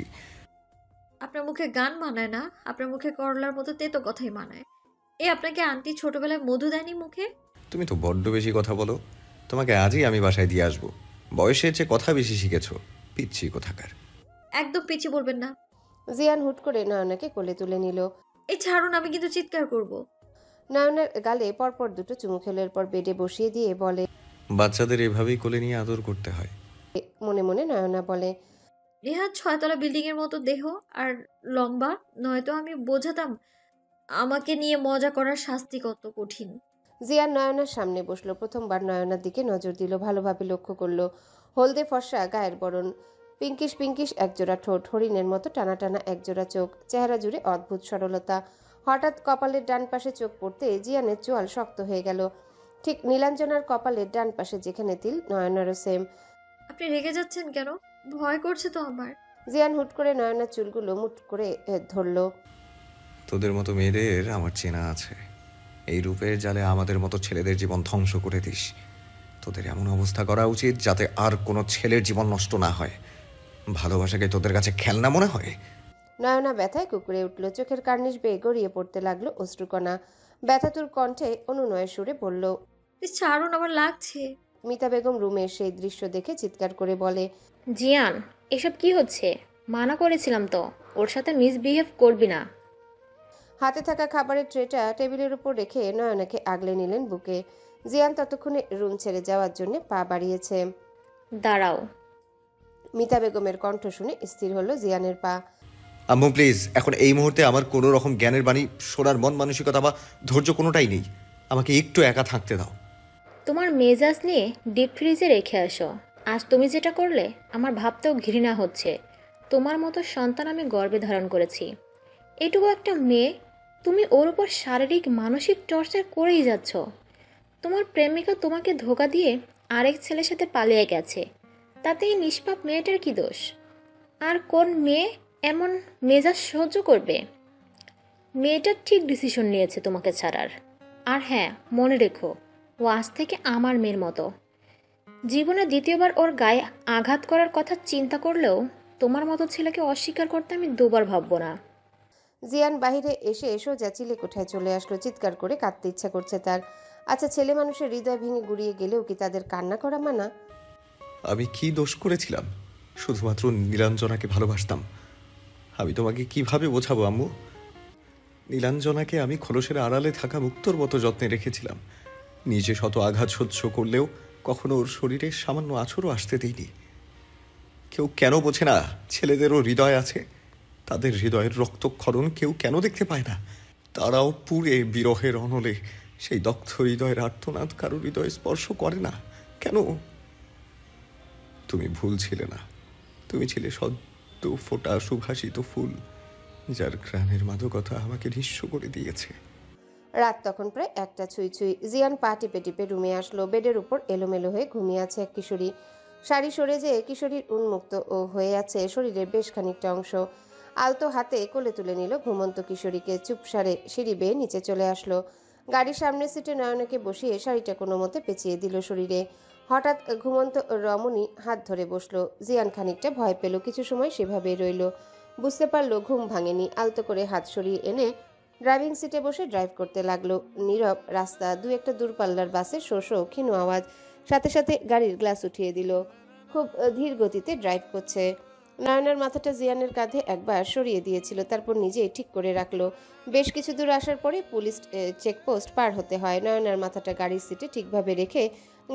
Speaker 3: আপনার মুখে গান মানায় না, আপনার মুখে করলার মতো তেতো কথাই মানায়। আপনাকে আন্টি ছোটবেলায় মধু দেয়নি মুখে?
Speaker 2: তুমি তো বড্ড বেশি কথা বলো। তোমাকে আজই আমি বাসায় দিয়ে আসবো। বয়সের চেয়ে কথা বেশি শিখেছো, পিচ্ছি কোথাকার।
Speaker 3: একদম পিছিয়ে বলবেন না।
Speaker 1: জিয়ান হুট করে নয়নাকে কোলে তুলে নিল।
Speaker 3: ছাড়ুন, আমি কিন্তু চিৎকার করব।
Speaker 1: নয়নার গালে পরপর দুটো চুমু খেলো, এরপর বেডে বসিয়ে দিয়ে বলে,
Speaker 2: বাচ্চাদের এভাবেই কোলে নিয়ে আদর করতে হয়।
Speaker 1: মনে মনে নয়না বলে,
Speaker 3: রেহাত 6 তলা বিল্ডিং এর মতো দেহ আর লম্বা, নয়তো আমি বোঝাতাম আমাকে নিয়ে মজা করার শাস্তি কত কঠিন।
Speaker 1: জিয়ান নয়নার সামনে বসলো। প্রথমবার নয়নার দিকে নজর দিল, ভালোভাবে লক্ষ্য করলো হলদে ফর্সা গায়ের বরণ, পিঙ্কিশ পিঙ্কিশ একজোড়া ঠোঁট, হরিণের মতো টানা টানা একজোড়া চোখ, চেহারা জুড়ে অদ্ভুত সরলতা। হঠাৎ কপালের ডান পাশে চোখ পড়তে জিয়ানের চোয়াল শক্ত হয়ে গেল। ঠিক নীলাঞ্জনার কপালের ডান পাশে যেখানে তিল, নয়নারও সেম।
Speaker 3: আপনি রেগে যাচ্ছেন কেন? ভয় করছে তো আমার।
Speaker 1: জিয়ান হুট করে নয়নার চুলগুলো মুঠ করে ধরলো।
Speaker 2: তোদের মতো মেয়েদের আমার চেনা আছে। এই রূপের জালে আমাদের মতো ছেলেদের জীবন ধ্বংস করে দিস। তোদের এমন অবস্থা করা উচিত যাতে আর কোনো ছেলের জীবন নষ্ট না হয়। ভালোবাসাকে তোদের কাছে খেলনা মনে হয়?
Speaker 1: নয়না ব্যথায় কুকুরে উঠল, চোখের কার্নিশ বেয়ে গড়িয়ে পড়তে লাগলো অশ্রুকণা। ব্যথাতুর কণ্ঠে অনুনয়ের সুরে বলল,
Speaker 3: ছাড়ুন, আমার লাগছে।
Speaker 1: মিতা বেগম রুমের সেই দৃশ্য দেখে চিৎকার করে বলে,
Speaker 7: জিয়ান, এসব কি হচ্ছে? মানা করেছিলাম তো ওর সাথে মিসবিহেভ করবি না।
Speaker 1: হাতে থাকা খাবারের ট্রেটা টেবিলের উপর রেখে নয়নাকে আগলে নিলেন বুকে। জিয়ান ততক্ষণে রুম ছেড়ে যাওয়ার জন্য পা বাড়িয়েছে।
Speaker 7: দাঁড়াও।
Speaker 1: মিতা বেগমের কণ্ঠ শুনে স্থির হলো জিয়ানের পা।
Speaker 2: আম্মু প্লিজ, এখন এই মুহূর্তে আমার কোনো রকম জ্ঞানের বাণী শোনার মন মানসিকতা বা ধৈর্য কোনোটাই নেই। আমাকে একটু একা থাকতে দাও।
Speaker 7: তোমার মেজাজ নিয়ে ডিপ ফ্রিজে রেখে আসো। আজ তুমি যেটা করলে আমার ভাবতেও ঘৃণা হচ্ছে। তোমার মতো সন্তান আমি গর্ভে ধারণ করেছি। এটুকু একটা মেয়ে, তুমি ওর উপর শারীরিক মানসিক টর্চার করেই যাচ্ছ। তোমার প্রেমিকা তোমাকে ধোঁকা দিয়ে আরেক ছেলের সাথে পালিয়ে গেছে, তাতে এই নিষ্পাপ মেয়েটার কি দোষ? আর কোন মেয়ে এমন মেজাজ সহ্য করবে? মেয়েটা ঠিক ডিসিশন নিয়েছে তোমাকে ছাড়ার। আর হ্যাঁ, মনে রেখো, ও আজ থেকে আমার মেয়ের মতো। জীবনে দ্বিতীয়বার ওর গায়ে আঘাত করার কথা চিন্তা করলেও তোমার মতো ছেলেকে অস্বীকার করতে আমি দুবার ভাববো না।
Speaker 1: জিয়ান বাহিরে এসে সোজা চিলে কোঠায় চলে আসলো। চিৎকার করে কাঁদতে ইচ্ছা করছে তার। আচ্ছা, ছেলে মানুষের হৃদয় ভেঙে গুড়িয়ে গেলেও কি তাদের কান্না করা মানা?
Speaker 2: আমি কি দোষ করেছিলাম? শুধুমাত্র নীলাঞ্জনাকে ভালোবাসতাম। আমি তোমাকে কিভাবে বোঝাবো আম্মু? নীলাঞ্জনাকে আমি খোলসের আড়ালে থাকা মুক্তোর মতো যত্নে রেখেছিলাম। নিজে শত আঘাত সহ্য করলেও কখনো ওর শরীরে সামান্য আছরও আসতে দিইনি। কেউ কেন বোঝে না ছেলেদেরও হৃদয় আছে? তাদের হৃদয়ের রক্তক্ষরণ কেউ কেন দেখতে পায় না? তারাও পুড়ে বিরহের অনলে সেই দগ্ধ হৃদয়ের আর্তনাদ কারো হৃদয় স্পর্শ করে না কেন? তুমি ভুল ছিলে না। তুমি ছিলে সদ্য ফোটা সুভাষিত ফুল, যার ঘ্রাণের মাদকতা আমাকে নিঃস্ব করে দিয়েছে।
Speaker 1: রাত তখন প্রায় 1টা ছুঁই ছুঁই। জিয়ান পা টিপে টিপে রুমে আসলো। বেডের উপর এলোমেলো হয়ে ঘুমিয়ে আছে এক কিশোরী। শাড়ি সরে যেয়ে কিশোরীর উন্মুক্ত হয়ে আছে শরীরের বেশ খানিকটা অংশ। আলতো হাতে কোলে তুলে নিল ঘুমন্ত কিশোরীকে। চুপসারে সিঁড়ি বেয়ে নিচে চলে আসলো। গাড়ির সামনের সিটে নয়নাকে বসিয়ে শাড়িটা কোনো মতে পেঁচিয়ে দিল শরীরে। হঠাৎ ঘুমন্ত রমণী হাত ধরে বসলো। জিয়ান খানিকটা ভয় পেল। কিছু সময় সেভাবেই রইল। বুঝতে পারলো ঘুম ভাঙেনি। আলতো করে হাত সরিয়ে এনে ড্রাইভিং সিটে বসে ড্রাইভ করতে লাগলো। নীরব রাস্তা, একটা দূরপাল্লার বাসের শো শো ক্ষীণ আওয়াজ। সাথে সাথে গাড়ির গ্লাস উঠিয়ে দিল। খুব ধীর গতিতে ড্রাইভ করছে। নয়নার মাথাটা জিয়ানের কাঁধে একবার সরিয়ে দিয়েছিল, তারপর নিজেই ঠিক করে রাখলো। বেশ কিছু দূর আসার পরে পুলিশ চেকপোস্ট পার হতে হয়। নয়নার মাথাটা গাড়ির সিটে ঠিকভাবে রেখে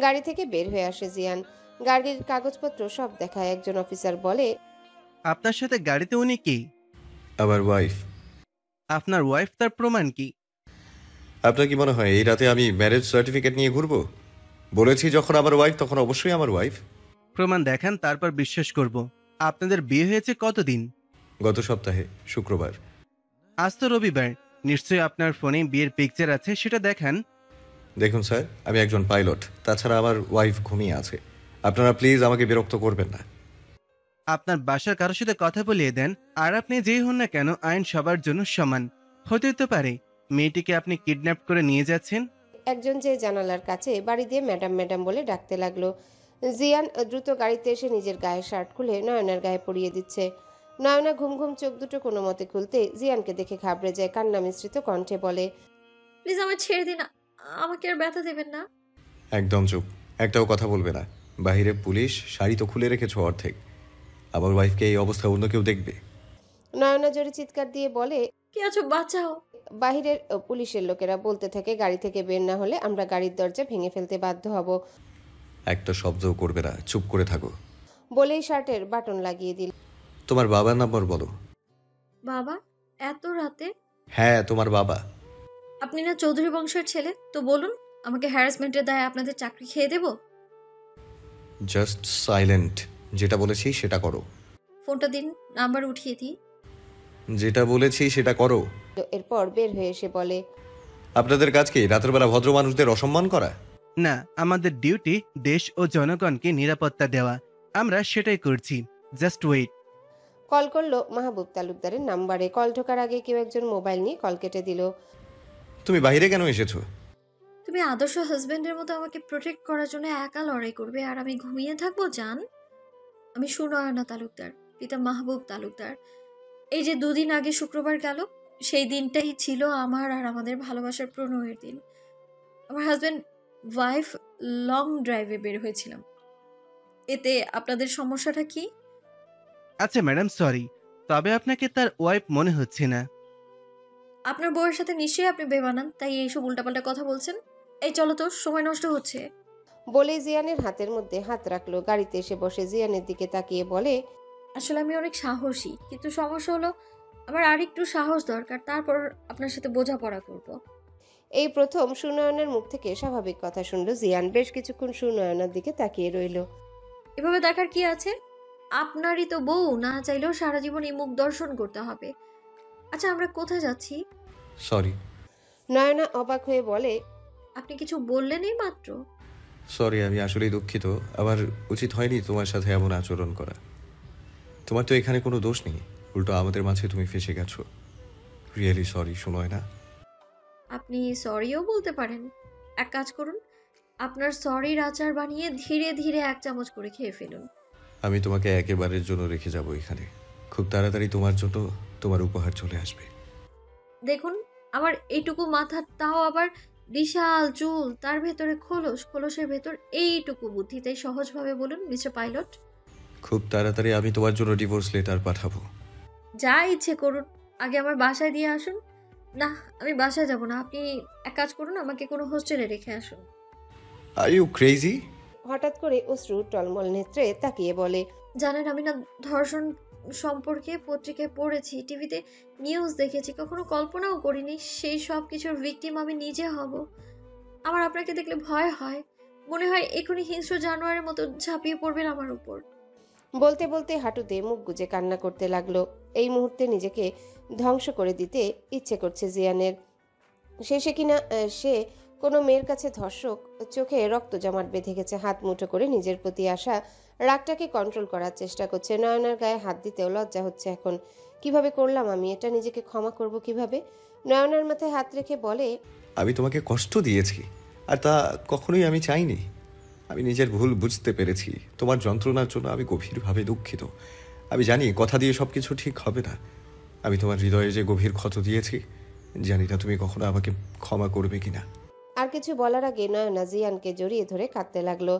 Speaker 1: গাড়ি থেকে বের হয়ে আসে জিয়ান। গাড়ির কাগজপত্র সব দেখায়। একজন অফিসার বলে,
Speaker 12: আপনার সাথে গাড়িতে উনি কি?
Speaker 2: আমার ওয়াইফ।
Speaker 12: আপনার ওয়াইফ, তার প্রমাণ কি?
Speaker 2: আপনার কি মনে হয় এই রাতে আমি ম্যারেজ সার্টিফিকেট নিয়ে ঘুরবো? বলেছি যখন আমার ওয়াইফ, তখন অবশ্যই আমার ওয়াইফ।
Speaker 12: প্রমাণ দেখান, তারপর বিশ্বাস করব। আপনাদের বিয়ে হয়েছে কতদিন?
Speaker 2: গত সপ্তাহে শুক্রবার।
Speaker 12: আজ তো রবিবার, নিশ্চয়ই আপনার ফোনে বিয়ের পিকচার আছে, সেটা দেখান।
Speaker 2: দেখুন স্যার, আমি একজন পাইলট, তাছাড়া আমার ওয়াইফ ঘুমিয়ে আছে। আপনারা প্লিজ আমাকে বিরক্ত করবেন না।
Speaker 12: আপনার বাসার কারোর সাথে কথা বলিয়ে দেন, আর আপনি যেই হন না কেন আইন সবার জন্য সমান। হতেই তো পারে মেয়েটিকে আপনি কিডন্যাপ করে নিয়ে যাচ্ছেন।
Speaker 1: একজন যে জানালার কাছে বাড়ি দিয়ে ম্যাডাম ম্যাডাম বলে ডাকতে লাগলো। জিয়ান দ্রুত গাড়িতে এসে নিজের গায়ের শার্ট খুলে নয়নার গায়ে পরিয়ে দিচ্ছে। নয়না ঘুম ঘুম চোখ দুটো কোনো মতে খুলতে জিয়ানকে দেখে ঘাবড়ে যায়, কান্না মিশ্রিত কণ্ঠে বলে,
Speaker 3: প্লিজ আমায় ছেড়ে দিন, আমাকে আর ব্যথা দেবেন না।
Speaker 2: একদম চুপ, একটাও কথা বলবে না। বাইরে পুলিশ, শাড়ি তো খুলে রেখেছো অর্ধেক। আমার ওয়াইফকে এই অবস্থা অন্য কেউ দেখবে।
Speaker 1: নয়না জোরে চিৎকার দিয়ে বলে,
Speaker 3: কে আছো, বাঁচাও।
Speaker 1: বাহিরের পুলিশের লোকেরা বলতে থাকে গাড়ি থেকে বের না হলে আমরা গাড়ির দরজা ভেঙে ফেলতে বাধ্য হব।
Speaker 2: একটা শব্দও করবে না, চুপ করে থাকো।
Speaker 1: বলেই শার্টের বাটন লাগিয়ে দিল।
Speaker 2: তোমার বাবার নাম্বার বলো।
Speaker 3: বাবা? এত রাতে?
Speaker 2: হ্যাঁ, তোমার বাবা।
Speaker 3: আপনি না চৌধুরী বংশের ছেলে, তো বলুন, আমাকে হ্যারাসমেন্টের দায়ে আপনাদের চাকরি খেয়ে দেব?
Speaker 2: Just silent. যেটা বলেছি সেটা করো।
Speaker 3: ফোনটা দিন, নাম্বার উঠিয়ে দিই।
Speaker 2: যেটা বলেছি সেটা করো।
Speaker 1: এরপর বের হয়ে এসে বলে,
Speaker 2: আপনাদের কাজ কি রাতের বেলা ভদ্র মানুষদের অসম্মান করা?
Speaker 12: না, আমাদের ডিউটি দেশ ও জনগণকে নিরাপত্তা দেওয়া, আমরা সেটাই করছি। Just wait.
Speaker 1: কল করলো মাহবুব তালুকদারের নাম্বারে। কল ঢোকার আগে কেউ একজন মোবাইল নিয়ে কল কেটে দিল।
Speaker 2: তুমি বাইরে কেন এসেছো?
Speaker 3: তুমি আদর্শ হাজবেন্ডের মতো আমাকে প্রোটেক্ট করার জন্য একা লড়াই করবে আর আমি ঘুমিয়ে থাকবো? জান, আমি সুনয়না তালুকদার, পিতা মাহবুব তালুকদার। এই যে 2 দিন আগে শুক্রবার গেল, সেই দিনটাই ছিল আমার আর আমাদের ভালোবাসার প্রণয়ের দিন। আমার হাজবেন্ড ওয়াইফ লং ড্রাইভে বের হয়েছিলাম। এতে আপনাদের সমস্যাটা কি?
Speaker 12: আচ্ছা ম্যাডাম, সরি, তবে আপনাকে তার ওয়াইফ মনে হচ্ছে না।
Speaker 3: আপনার বউয়ের সাথে নিশ্চয়ই আপনি বেমানান, তাই এইসব উল্টাপাল্টা কথা বলছেন। এই চলো তো, সময় নষ্ট হচ্ছে।
Speaker 1: বলে জিয়ানের হাতের মধ্যে হাত রাখলো। গাড়িতে এসে বসে জিয়ানের দিকে তাকিয়ে বলে,
Speaker 3: আসলে আমি অনেক সাহসী, কিন্তু সমস্যা হলো আমার আর একটু সাহস দরকার, তারপর আপনার সাথে বোঝাপড়া করব।
Speaker 1: এই প্রথম সুনয়নের মুখ থেকে স্বাভাবিক কথা শুনল জিয়ান। বেশ কিছুক্ষণ সুনয়নার দিকে তাকিয়ে রইল।
Speaker 3: এভাবে দেখার কি আছে? আপনারই তো বউ, না চাইলেও সারা জীবন এই মুখ দর্শন করতে হবে। আচ্ছা, আমরা কোথায় যাচ্ছি?
Speaker 2: সরি।
Speaker 1: নয়না অবাক হয়ে বলে,
Speaker 3: আপনি কিছু বললেনই মাত্র।
Speaker 2: সরি, আমি আসলেই দুঃখিত। আমার উচিত হয়নি তোমার সাথে এমন আচরণ করা। তোমার তো এখানে কোনো দোষ নেই, উল্টো আমাদের মাঝে তুমি ফেসে গেছো। রিয়েলি সরি, শোনোয় না?
Speaker 3: আপনি সরিও বলতে পারেন। এক কাজ করুন, আপনার সরির আচার বানিয়ে ধীরে ধীরে 1 চামচ করে খেয়ে ফেলুন।
Speaker 2: আমি তোমাকে একেবারের জন্য রেখে যাব এখানে। খুব তাড়াতাড়ি তোমার জন্য তোমার উপহার চলে আসবে।
Speaker 3: দেখুন, আমার এইটুকু মাথা, তাও আবার বিশাল চুল, তার ভেতরে খোলস, খোলসের ভেতর এইটুকু বুদ্ধি। তাই সহজভাবে বলুন মিস্টার পাইলট।
Speaker 2: খুব তাড়াতাড়ি আমি তোমার জন্য ডিভোর্স লেটার পাঠাবো।
Speaker 3: যা ইচ্ছে করুন, আগে আমার বাসায় দিয়ে আসুন। না, আমি বাসায় যাব না। আপনি এক কাজ করুন, আমাকে কোনো হোস্টেলে রেখে আসুন।
Speaker 2: Are you crazy?
Speaker 1: হঠাৎ করে অশ্রু টলমল নেত্রে তাকিয়ে বলে,
Speaker 3: জানেন, আমি না ধর্ষণ সম্পর্কে পত্রিকায় পড়েছি, টিভিতে নিউজ দেখেছি, কখনো কল্পনাও করিনি সেই সব কিছুর ভিকটিম আমি নিজে হব। আমার আপনাকে দেখলে ভয় হয়, মনে হয় এখনই হিংস্র জানোয়ারের মতো ঝাঁপিয়ে পড়বেন আমার উপর।
Speaker 1: বলতে বলতে হাঁটুতে মুখ গুজে কান্না করতে লাগলো। এই মুহূর্তে নিজেকে ধ্বংস করে দিতে ইচ্ছে করছে জিয়ানের। শেষে কিনা সে কোনো মেয়ের কাছে ধর্ষক, চোখে রক্ত জমাট বেঁধে গেছে। হাত মুঠো করে নিজের প্রতি আসা রাগটাকে কন্ট্রোল করার চেষ্টা করছে। নয়নার গায়ে হাত দিতেও লজ্জা হচ্ছে এখন। কিভাবে করলাম আমি এটা? নিজেকে ক্ষমা করব কিভাবে? নয়নার মাথায় হাত রেখে বলে,
Speaker 2: আমি তোমাকে কষ্ট দিয়েছি, আর তা কখনোই আমি চাইনি। আমি নিজের ভুল বুঝতে পেরেছি। তোমার যন্ত্রণার জন্য আমি গভীরভাবে দুঃখিত। আমি জানি কথা দিয়ে সব কিছু ঠিক হবে না। আমি তোমার হৃদয়ে যে গভীর ক্ষত দিয়েছি, জানি না তুমি কখনো আমাকে ক্ষমা করবে কিনা।
Speaker 1: আর কিছু বলার আগে নয়না জিয়ানকে জড়িয়ে ধরে কাঁদতে লাগলো।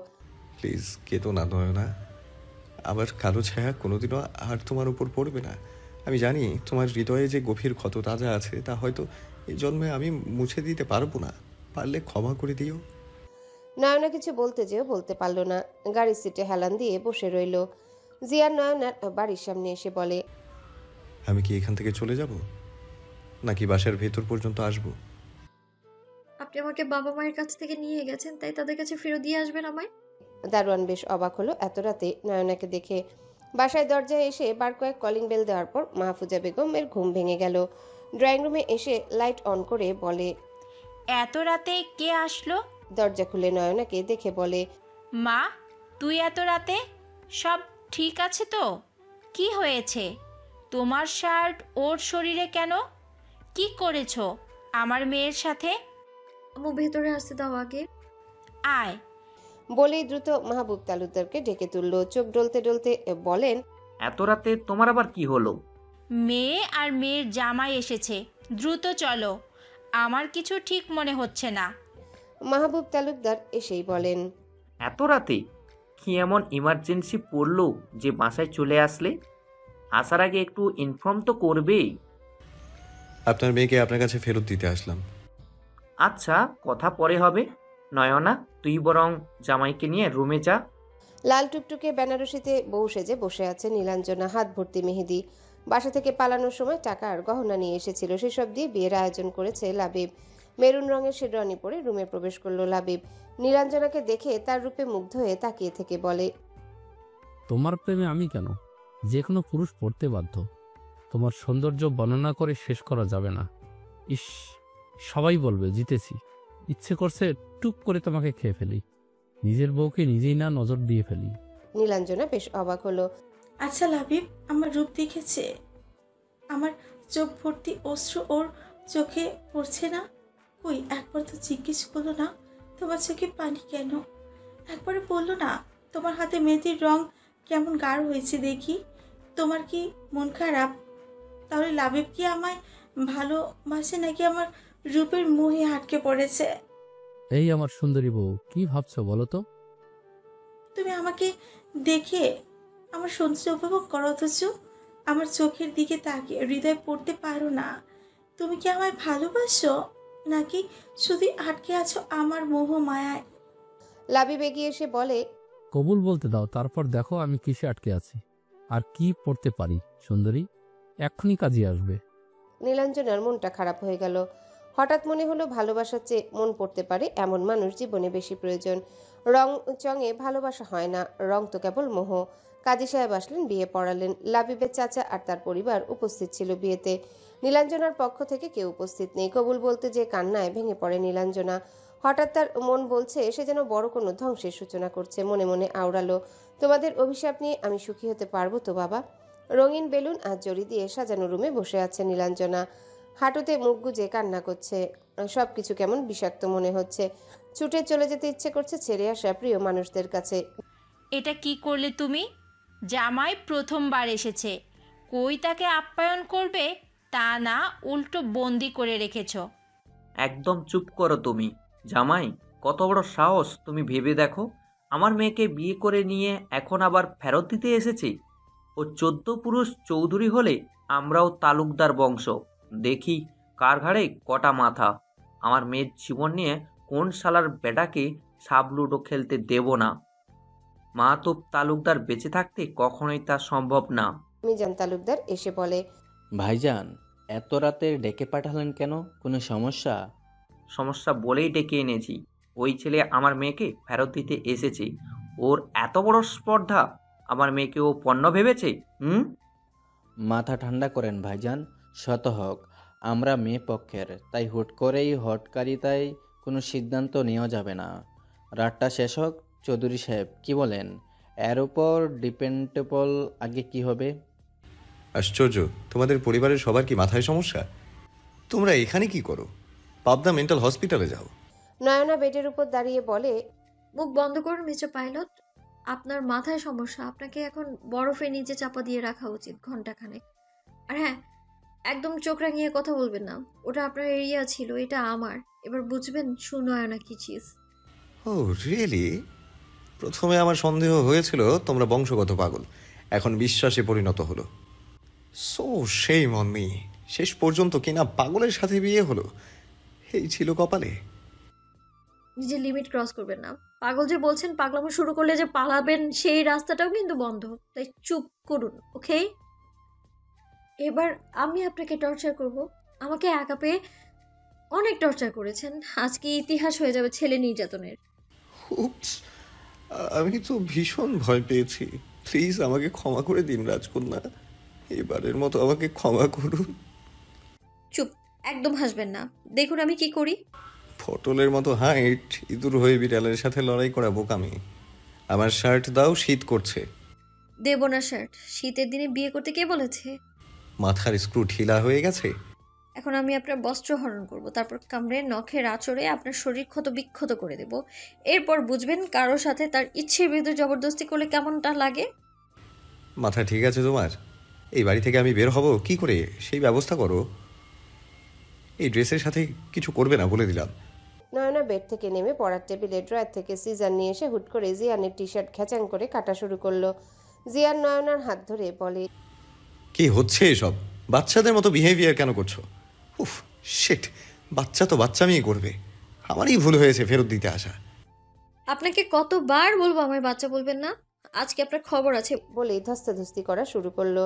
Speaker 2: প্লিজ কেঁদো না নয়না। আমার কালো ছায়া কোনোদিনও আর তোমার উপর পড়বে না। আমি জানি তোমার হৃদয়ে যে গভীর ক্ষত তাজা আছে, তা হয়তো এই জন্মে আমি মুছে দিতে পারবো না। পারলে ক্ষমা করে দিও।
Speaker 1: নয়না কিছু বলতে যেও বলতে পারল না। গাড়ির সিটে হেলান দিয়ে বসে রইল। জিয়ান নয়নার বাড়ির সামনে এসে বলে,
Speaker 2: আমি কি এখান থেকে চলে যাব, নাকি বাসার ভেতর পর্যন্ত আসবো?
Speaker 3: আপনি আমাকে বাবা মায়ের কাছ থেকে নিয়ে গেছেন, তাই তাদের কাছে ফেরত দিয়ে আসবেন আমায়।
Speaker 1: দারোয়ান বেশ অবাক হলো এত রাতে নয়নাকে দেখে। বাসায় দরজায় এসে বার কয়েক কলিং বেল দেওয়ার পর মাহফুজা বেগমের ঘুম ভেঙে গেল। ড্রয়িং রুমে এসে লাইট অন করে বলে,
Speaker 5: এত রাতে কে আসলো?
Speaker 1: দরজা খুলে নয়নাকে দেখে বলে,
Speaker 5: মা, তুই এত রাতে? সব ঠিক আছে তো? কি হয়েছে? তোমার শার্ট ওর শরীরে কেন? কি করেছো আমার মেয়ের সাথে?
Speaker 3: আম্মু ভেতরে আসতে দাও আগে।
Speaker 5: আয়।
Speaker 1: বলেই দ্রুত মাহবুব তালুকদারকে ডেকে তুলল। চোখ ডলতে ডলতে বলেন,
Speaker 4: এত রাতে তোমার আবার কি হলো?
Speaker 5: মেয়ে আর মেয়ের জামাই এসেছে, দ্রুত চলো, আমার কিছু ঠিক মনে হচ্ছে না।
Speaker 1: মাহবুব তালুকদার এসেই বলেন,
Speaker 4: এত রাতে কি এমন ইমার্জেন্সি পড়লো যে বাসায় চলে আসলে? আসার আগে একটু ইনফর্ম তো করবেই।
Speaker 2: আপনার মেয়েকে আপনার কাছে ফেরত দিতে আসলাম।
Speaker 4: আচ্ছা, কথা পরে হবে। নয়না, তুই বরং জামাইকে নিয়ে রুমে যা।
Speaker 1: লাল টুকটুকে বেনারসিতে বউ সেজে বসে আছে নীলাঞ্জনা, হাত ভর্তি মেহেদি। বাসা থেকে পালানোর সময় টাকা আর গহনা নিয়ে এসেছিল, সেসব দিয়ে বিয়ের আয়োজন করেছে লাবিব। মেরুন রঙের শেরওয়ানি পরে রুমে প্রবেশ করলো লাবিব। নীলাঞ্জনাকে দেখে তার রূপে মুগ্ধ হয়ে তাকিয়ে থেকে বলে,
Speaker 10: তোমার প্রেমে আমি কেন? যে কোনো পুরুষ পড়তে বাধ্য। তোমার সৌন্দর্য বর্ণনা করে শেষ করা যাবে না। ইস, সবাই বলবে জিতেছি। ইচ্ছে করছে টুক করে তোমাকে খেয়ে ফেলি, নিজের বউকে নিজেই না নজর দিয়ে ফেলি।
Speaker 1: নীলাঞ্জনা বেশ অবাক হলো।
Speaker 11: আচ্ছা লাবিব, আমার রূপ দেখেছে? আমার চোখ ভর্তি অশ্রু ওর চোখে পড়ছে না? কই একবার তো জিজ্ঞেস করলো না তোমার চোখে পানি কেন? একবারে বললো না তোমার হাতে মেহেদির রং কেমন গাঢ় হয়েছে দেখি? তোমার কি মন খারাপ? তাহলে লাবিব কি আমায় ভালোবাসে নাকি আমার রূপের মোহে আটকে পড়েছে?
Speaker 10: এই আমার সুন্দরী বউ, কি ভাবছো বলো তো?
Speaker 11: তুমি আমাকে দেখে আমার সৌন্দর্য উপভোগ করো, অথচ আমার চোখের দিকে তাকিয়ে হৃদয় পড়তে পারো না। তুমি কি আমায় ভালোবাসো নাকি শুধু আটকে আছো আমার মোহ মায়ায়?
Speaker 1: লাবিব এগিয়ে এসে বলে,
Speaker 10: কবুল বলতে দাও, তারপর দেখো আমি কিসে আটকে আছি আর কি পড়তে পারি। সুন্দরী, এক্ষুনি কাজে আসবে।
Speaker 1: নীলাঞ্জনার মনটা খারাপ হয়ে গেল। হঠাৎ মনে হলো ভালোবাসার চেয়ে মন পড়তে পারে এমন মানুষ জীবনে বেশি প্রয়োজন। রং চঙে ভালোবাসা হয় না, রং তো কেবল মোহ। কাজী সাহেব আসলেন, বিয়ে পড়ালেন। লাবিবের চাচা আর তার পরিবার উপস্থিত ছিল বিয়েতে। নীলাঞ্জনার পক্ষ থেকে কেউ উপস্থিত নেই। কবুল বলতে যে কান্নায় ভেঙে পড়ে নীলাঞ্জনা। হঠাৎ তার মন বলছে সে যেন বড় কোনো ধ্বংসের সূচনা করছে। মনে মনে আওড়ালো, তোমাদের অভিশাপ নিয়ে আমি সুখী হতে পারবো তো বাবা? রঙিন বেলুন আর জড়ি দিয়ে সাজানো রুমে বসে আছে নীলাঞ্জনা। হাঁটুতে মুখ গুজে কান্না করছে। সবকিছু কেমন বিষাক্ত মনে হচ্ছে। ছুটে চলে যেতে ইচ্ছে করছে ছেড়ে আসা প্রিয় মানুষদের কাছে।
Speaker 5: এটা কি করলে তুমি? জামাই প্রথমবার এসেছে, কই তাকে আপ্যায়ন করবে? তা না, উল্টো বন্দি করে রেখেছ।
Speaker 4: একদম চুপ করো তুমি। জামাই, কত বড় সাহস, তুমি ভেবে দেখো। আমার মেয়েকে বিয়ে করে নিয়ে এখন আবার ফেরত দিতে এসেছে। ও 14 পুরুষ চৌধুরী হলে আমরাও তালুকদার বংশ। দেখি কার ঘাড়ে কটা মাথা। আমার মেয়ের জীবন নিয়ে কোন শালার বেটাকে সাবলুডো খেলতে দেব না। মাহতুব তালুকদার বেঁচে থাকতে কখনোই তা সম্ভব না।
Speaker 1: মিজান তালুকদার এসে বলে,
Speaker 13: ভাইজান, এত রাতে ডেকে পাঠালেন কেন? কোনো সমস্যা?
Speaker 4: সমস্যা বলেই ডেকে এনেছি। ওই ছেলে আমার মেয়েকে ফেরত দিতে এসেছে। ওর এত বড় স্পর্ধা, আমার মেয়েকে ও পণ্য ভেবেছে।
Speaker 13: মাথা ঠান্ডা করেন ভাইজান, শত হোক আমরা মেয়ে পক্ষের, তাই হুট করেই হটকারিতায় কোনো সিদ্ধান্ত নেওয়া যাবে না। রাতটা শেষ হোক। চৌধুরী সাহেব কি বলেন? এর উপর ডিপেন্ডেবল আগে কি হবে?
Speaker 2: আশ্চর্য, তোমাদের পরিবারের সবার কি মাথায় সমস্যা? তোমরা এখানে কি করো? পাবনা মেন্টাল হসপিটালে যাও।
Speaker 1: নয়না বেডের উপর দাঁড়িয়ে বলে,
Speaker 3: মুখ বন্ধ করুন মিস্টার পাইলট। আপনার মাথায় সমস্যা, আপনাকে এখন বরফের নিচে চাপা দিয়ে রাখা উচিত ঘন্টাখানেক। আর হ্যাঁ, একদম চোখ রাঙিয়ে কথা বলবেন না। ওটা আপনার এরিয়া ছিল, এটা আমার। এবার বুঝবেন সুনয়না কি চিজ।
Speaker 2: ও রিয়েলি? প্রথমে আমার সন্দেহ হয়েছিল তোমরা বংশগত পাগল, এখন বিশ্বাসে পরিণত হলো। সো সেই মনমি, শেষ পর্যন্ত কিনা পাগলের সাথে বিয়ে হলো। এই ছিল কপালে।
Speaker 3: নিজের লিমিট ক্রস করবেন না। পাগল যে বলছেন, পাগলামো শুরু করলে যে পালাবেন সেই রাস্তাটাও কিন্তু বন্ধ। তাই চুপ করুন, ওকে? এবার আমি আপনাকে টর্চার করব। আমাকে একা পেয়ে অনেক টর্চার করেছেন। আজকে ইতিহাস হয়ে যাবে ছেলে নির্যাতনের।
Speaker 2: আমি তো ভীষণ ভয় পেয়েছি। প্লিজ আমাকে ক্ষমা করে দিন রাজকন্যা, এবারের মতো আমাকে ক্ষমা করুন।
Speaker 3: চুপ, একদম হাসবেন না। দেখুন আমি কি করি।
Speaker 2: পটলের মতো হাইট, ইঁদুর হয়ে বিড়ালের সাথে লড়াই করা বোকামি। আমার শার্ট দাও, শীত করছে।
Speaker 3: দেবো না শার্ট। শীতের দিনে বিয়ে করতে কে বলেছে?
Speaker 2: মাথার স্ক্রু ঢিলা হয়ে গেছে?
Speaker 3: এখন আমি আপনার বস্ত্র হরণ করব, তারপর কামড়ে নখের আঁচড়ে আপনার শরীর ক্ষত বিক্ষত করে দেব। এরপর বুঝবেন কারোর সাথে তার ইচ্ছের বিরুদ্ধে জবরদস্তি করলে কেমনটা লাগে।
Speaker 2: মাথা ঠিক আছে তোমার? এই বাড়ি থেকে আমি বের হব কি করে সেই ব্যবস্থা করো। এই ড্রেসের সাথে কিছু করবে না বলে দিলাম।
Speaker 1: নয়না বেড থেকে নেমে পড়ার টেবিলে ড্রয়ার থেকে সিজার নিয়ে এসে হুট করে জিয়ানের টি শার্ট খেচাং করে কাটা শুরু করলো। জিয়ান নয়নার হাত ধরে বলে,
Speaker 2: কি হচ্ছে এসব? বাচ্চাদের মতো বিহেভিয়ার কেন করছো? উফ শিট, বাচ্চা তো বাচ্চামিই করবে। আমারই ভুল হয়েছে ফেরত দিতে আসা।
Speaker 3: আপনাকে কতবার বলবো আমায় বাচ্চা বলবেন না? আজকে আপনার খবর আছে।
Speaker 1: বলেই ধস্তাধস্তি করা শুরু করলো।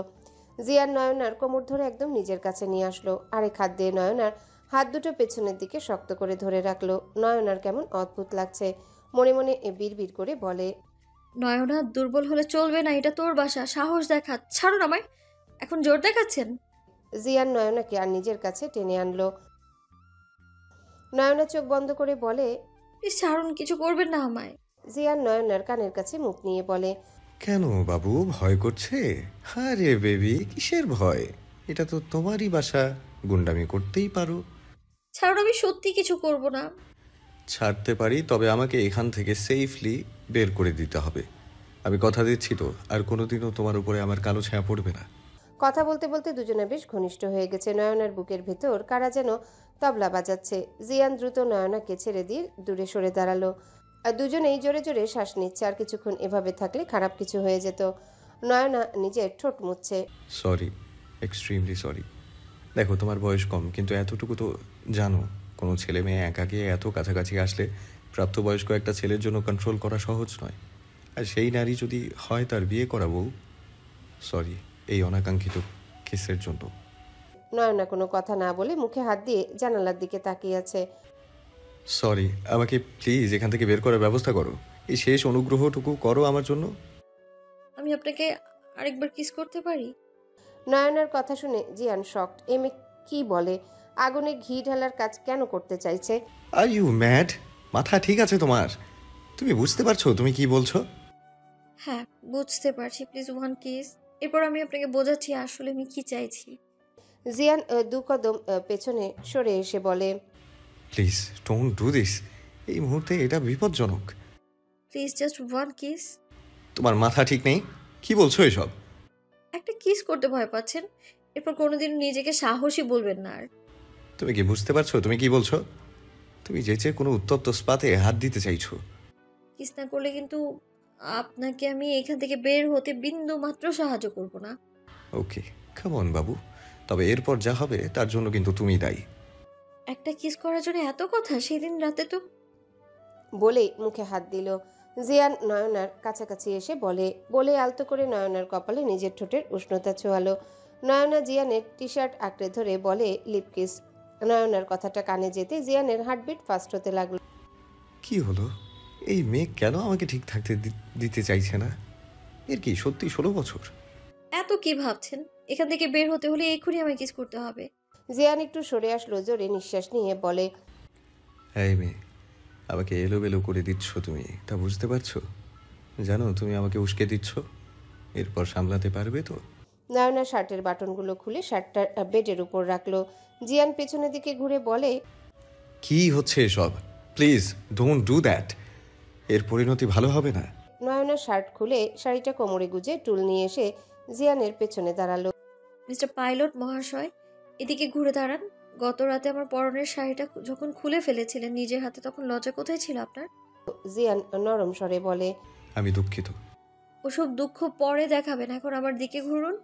Speaker 1: জিয়ান নয়নার কোমর ধরে একদম নিজের কাছে নিয়ে আসলো। আরেক হাত দিয়ে নয়নার হাত দুটো পেছনের দিকে শক্ত করে ধরে রাখলো। নয়নার কেমন অদ্ভুত লাগছে। মনে মনে বিড়বিড় করে বলে,
Speaker 3: নয়না, দুর্বল হলে চলবে না, এটা তোর বাসা, সাহস দেখা। ছাড়ুন আমায়। এখন জোর দেখাচ্ছেন।
Speaker 1: জিয়ান নয়নাকে আর নিজের কাছে টেনে আনলো। নয়না চোখ বন্ধ করে বলে,
Speaker 3: প্লিজ ছাড়ুন, কিছু করবেন না আমায়।
Speaker 1: জিয়ান নয়নার কানের কাছে মুখ নিয়ে বলে,
Speaker 2: কেন বাবু, ভয় করছে? আরে বেবি, কিসের ভয়? এটা তো তোমারই বাসা, গুন্ডামি করতেই পারো।
Speaker 3: ছাড়ুন, আমি সত্যি কিছু করব না।
Speaker 2: ছাড়তে পারি, তবে আমাকে এখান থেকে সেফলি বের করে দিতে হবে। আমি কথা দিচ্ছি তো, আর কোনোদিনও তোমার উপরে আমার কালো ছায়া পড়বে না।
Speaker 1: কথা বলতে বলতে দুজনে বেশ ঘনিষ্ঠ হয়ে গেছে। নয়নার বুকের ভেতর কারা যেন তবলা বাজাচ্ছে। জিয়ান দ্রুত নয়নাকে ছেড়ে দিয়ে দূরে সরে দাঁড়ালো। আর দুজনেই জোরে জোরে শ্বাস নিচ্ছে। আর কিছুক্ষণ এভাবে থাকলে খারাপ কিছু হয়ে যেত। নয়না নিজের ঠোঁট মুছছে।
Speaker 2: Sorry, extremely sorry. দেখো, তোমার বয়স কম, কিন্তু এতটুকু তো জানো, কোনো ছেলে মেয়ে একাকে এত কাছাকাছি আসলে প্রাপ্তবয়স্ক একটা ছেলের জন্য কন্ট্রোল করা সহজ নয়। আর সেই নারী যদি হয় তার বিয়ে করা বউ। সরি এই অনাকাঙ্ক্ষিত কেসের জন্য।
Speaker 1: নয়না কোনো কথা না বলে মুখে হাত দিয়ে জানালার দিকে তাকিয়ে আছে।
Speaker 2: সরি, আমাকে প্লিজ এখান থেকে বের করার ব্যবস্থা করো। এই শেষ অনুগ্রহটুকু করো আমার জন্য।
Speaker 3: আমি আপনাকে আরেকবার কিস করতে পারি?
Speaker 1: নয়নার কথা শুনে জিয়ান শকড। এমে কি বলে? আগুনে ঘি ঢালার কাজ কেন করতে চাইছে?
Speaker 2: Are you mad? মাথা ঠিক আছে তোমার? তুমি বুঝতে পারছো তুমি কি বলছো?
Speaker 3: হ্যাঁ, বুঝতে পারছি। Please one kiss. এরপর আমি আপনাকে বোঝাচ্ছি আসলে আমি কি চাইছি।
Speaker 1: জিয়ান দু কদম পেছনে সরে এসে বলে,
Speaker 2: প্লিজ ডোন্ট ডু দিস। এই মুহূর্তে এটা বিপজ্জনক।
Speaker 3: Please just one kiss.
Speaker 2: তোমার মাথা ঠিক নেই? কি বলছো এসব?
Speaker 3: একটা কিস করতে ভয় পাচ্ছেন, এরপর কোনোদিন নিজেকে সাহসী বলবেন না আর।
Speaker 2: তুমি কি বুঝতে পারছো তুমি কি বলছো? তুমি যেচে কোনো উত্তপ্ত স্পাতে হাত দিতে চাইছো।
Speaker 3: কিস না করলে কিন্তু আপনাকে আমি এখান থেকে বের হতে বিন্দু মাত্র সাহায্য করব না।
Speaker 2: ওকে, কাম অন বাবু। তবে এরপর যা হবে তার জন্য কিন্তু তুমি দায়ী।
Speaker 3: একটা কিস করার জন্য এত কথা? সেদিন রাতে তো।
Speaker 1: বলেই মুখে হাত দিল। জিয়ান নয়নার কাছাকাছি এসে বলে আলতো করে নয়নার কপালে নিজের ঠোঁটের উষ্ণতা ছোঁয়ালো। নয়না জিয়ানের টি শার্ট আঁকড়ে ধরে বলে, লিপ কিস। নয়নার কথাটা কানে যেতে জিয়ানের হার্টবিট ফাস্ট হতে লাগলো।
Speaker 2: কি হলো? এই মেয়ে কেন আমাকে ঠিক থাকতে দিতে চাইছে না? এর কি সত্যি 16 বছর?
Speaker 3: এত কি ভাবছেন? এখান থেকে বের হতে হলে এক্ষুনি আমায় কিস করতে হবে।
Speaker 1: জিয়ান একটু সরে আসলো, জোরে নিঃশ্বাস নিয়ে বলে,
Speaker 2: এই মেয়ে, আমাকে এলোমেলো করে দিচ্ছ তুমি, তা বুঝতে পারছো? জানো তুমি আমাকে উস্কে দিচ্ছ। এরপর সামলাতে পারবে তো?
Speaker 1: নয়না শার্টের বাটনগুলো খুলে শার্টটা বেডের উপর রাখলো। জিয়ান পেছনের দিকে ঘুরে বলে,
Speaker 2: কি হচ্ছে এসব? Please don't do that. এর পরিণতি ভালো হবে না।
Speaker 1: নয়না শার্ট খুলে শাড়িটা কোমরে গুজে টুল নিয়ে এসে জিয়ানের পেছনে দাঁড়ালো।
Speaker 3: মিস্টার পাইলট মহাশয়, এদিকে ঘুরে দাঁড়ান। গত রাতে আমার পরনের শাড়িটা যখন খুলে ফেলেছিলেন নিজের হাতে, তখন লজ্জা কোথায় ছিল আপনার?
Speaker 1: জিয়ান নরম স্বরে বলে,
Speaker 2: আমি দুঃখিত।
Speaker 3: ওসব দুঃখ পরে দেখাবেন, এখন আমার দিকে ঘুরুন।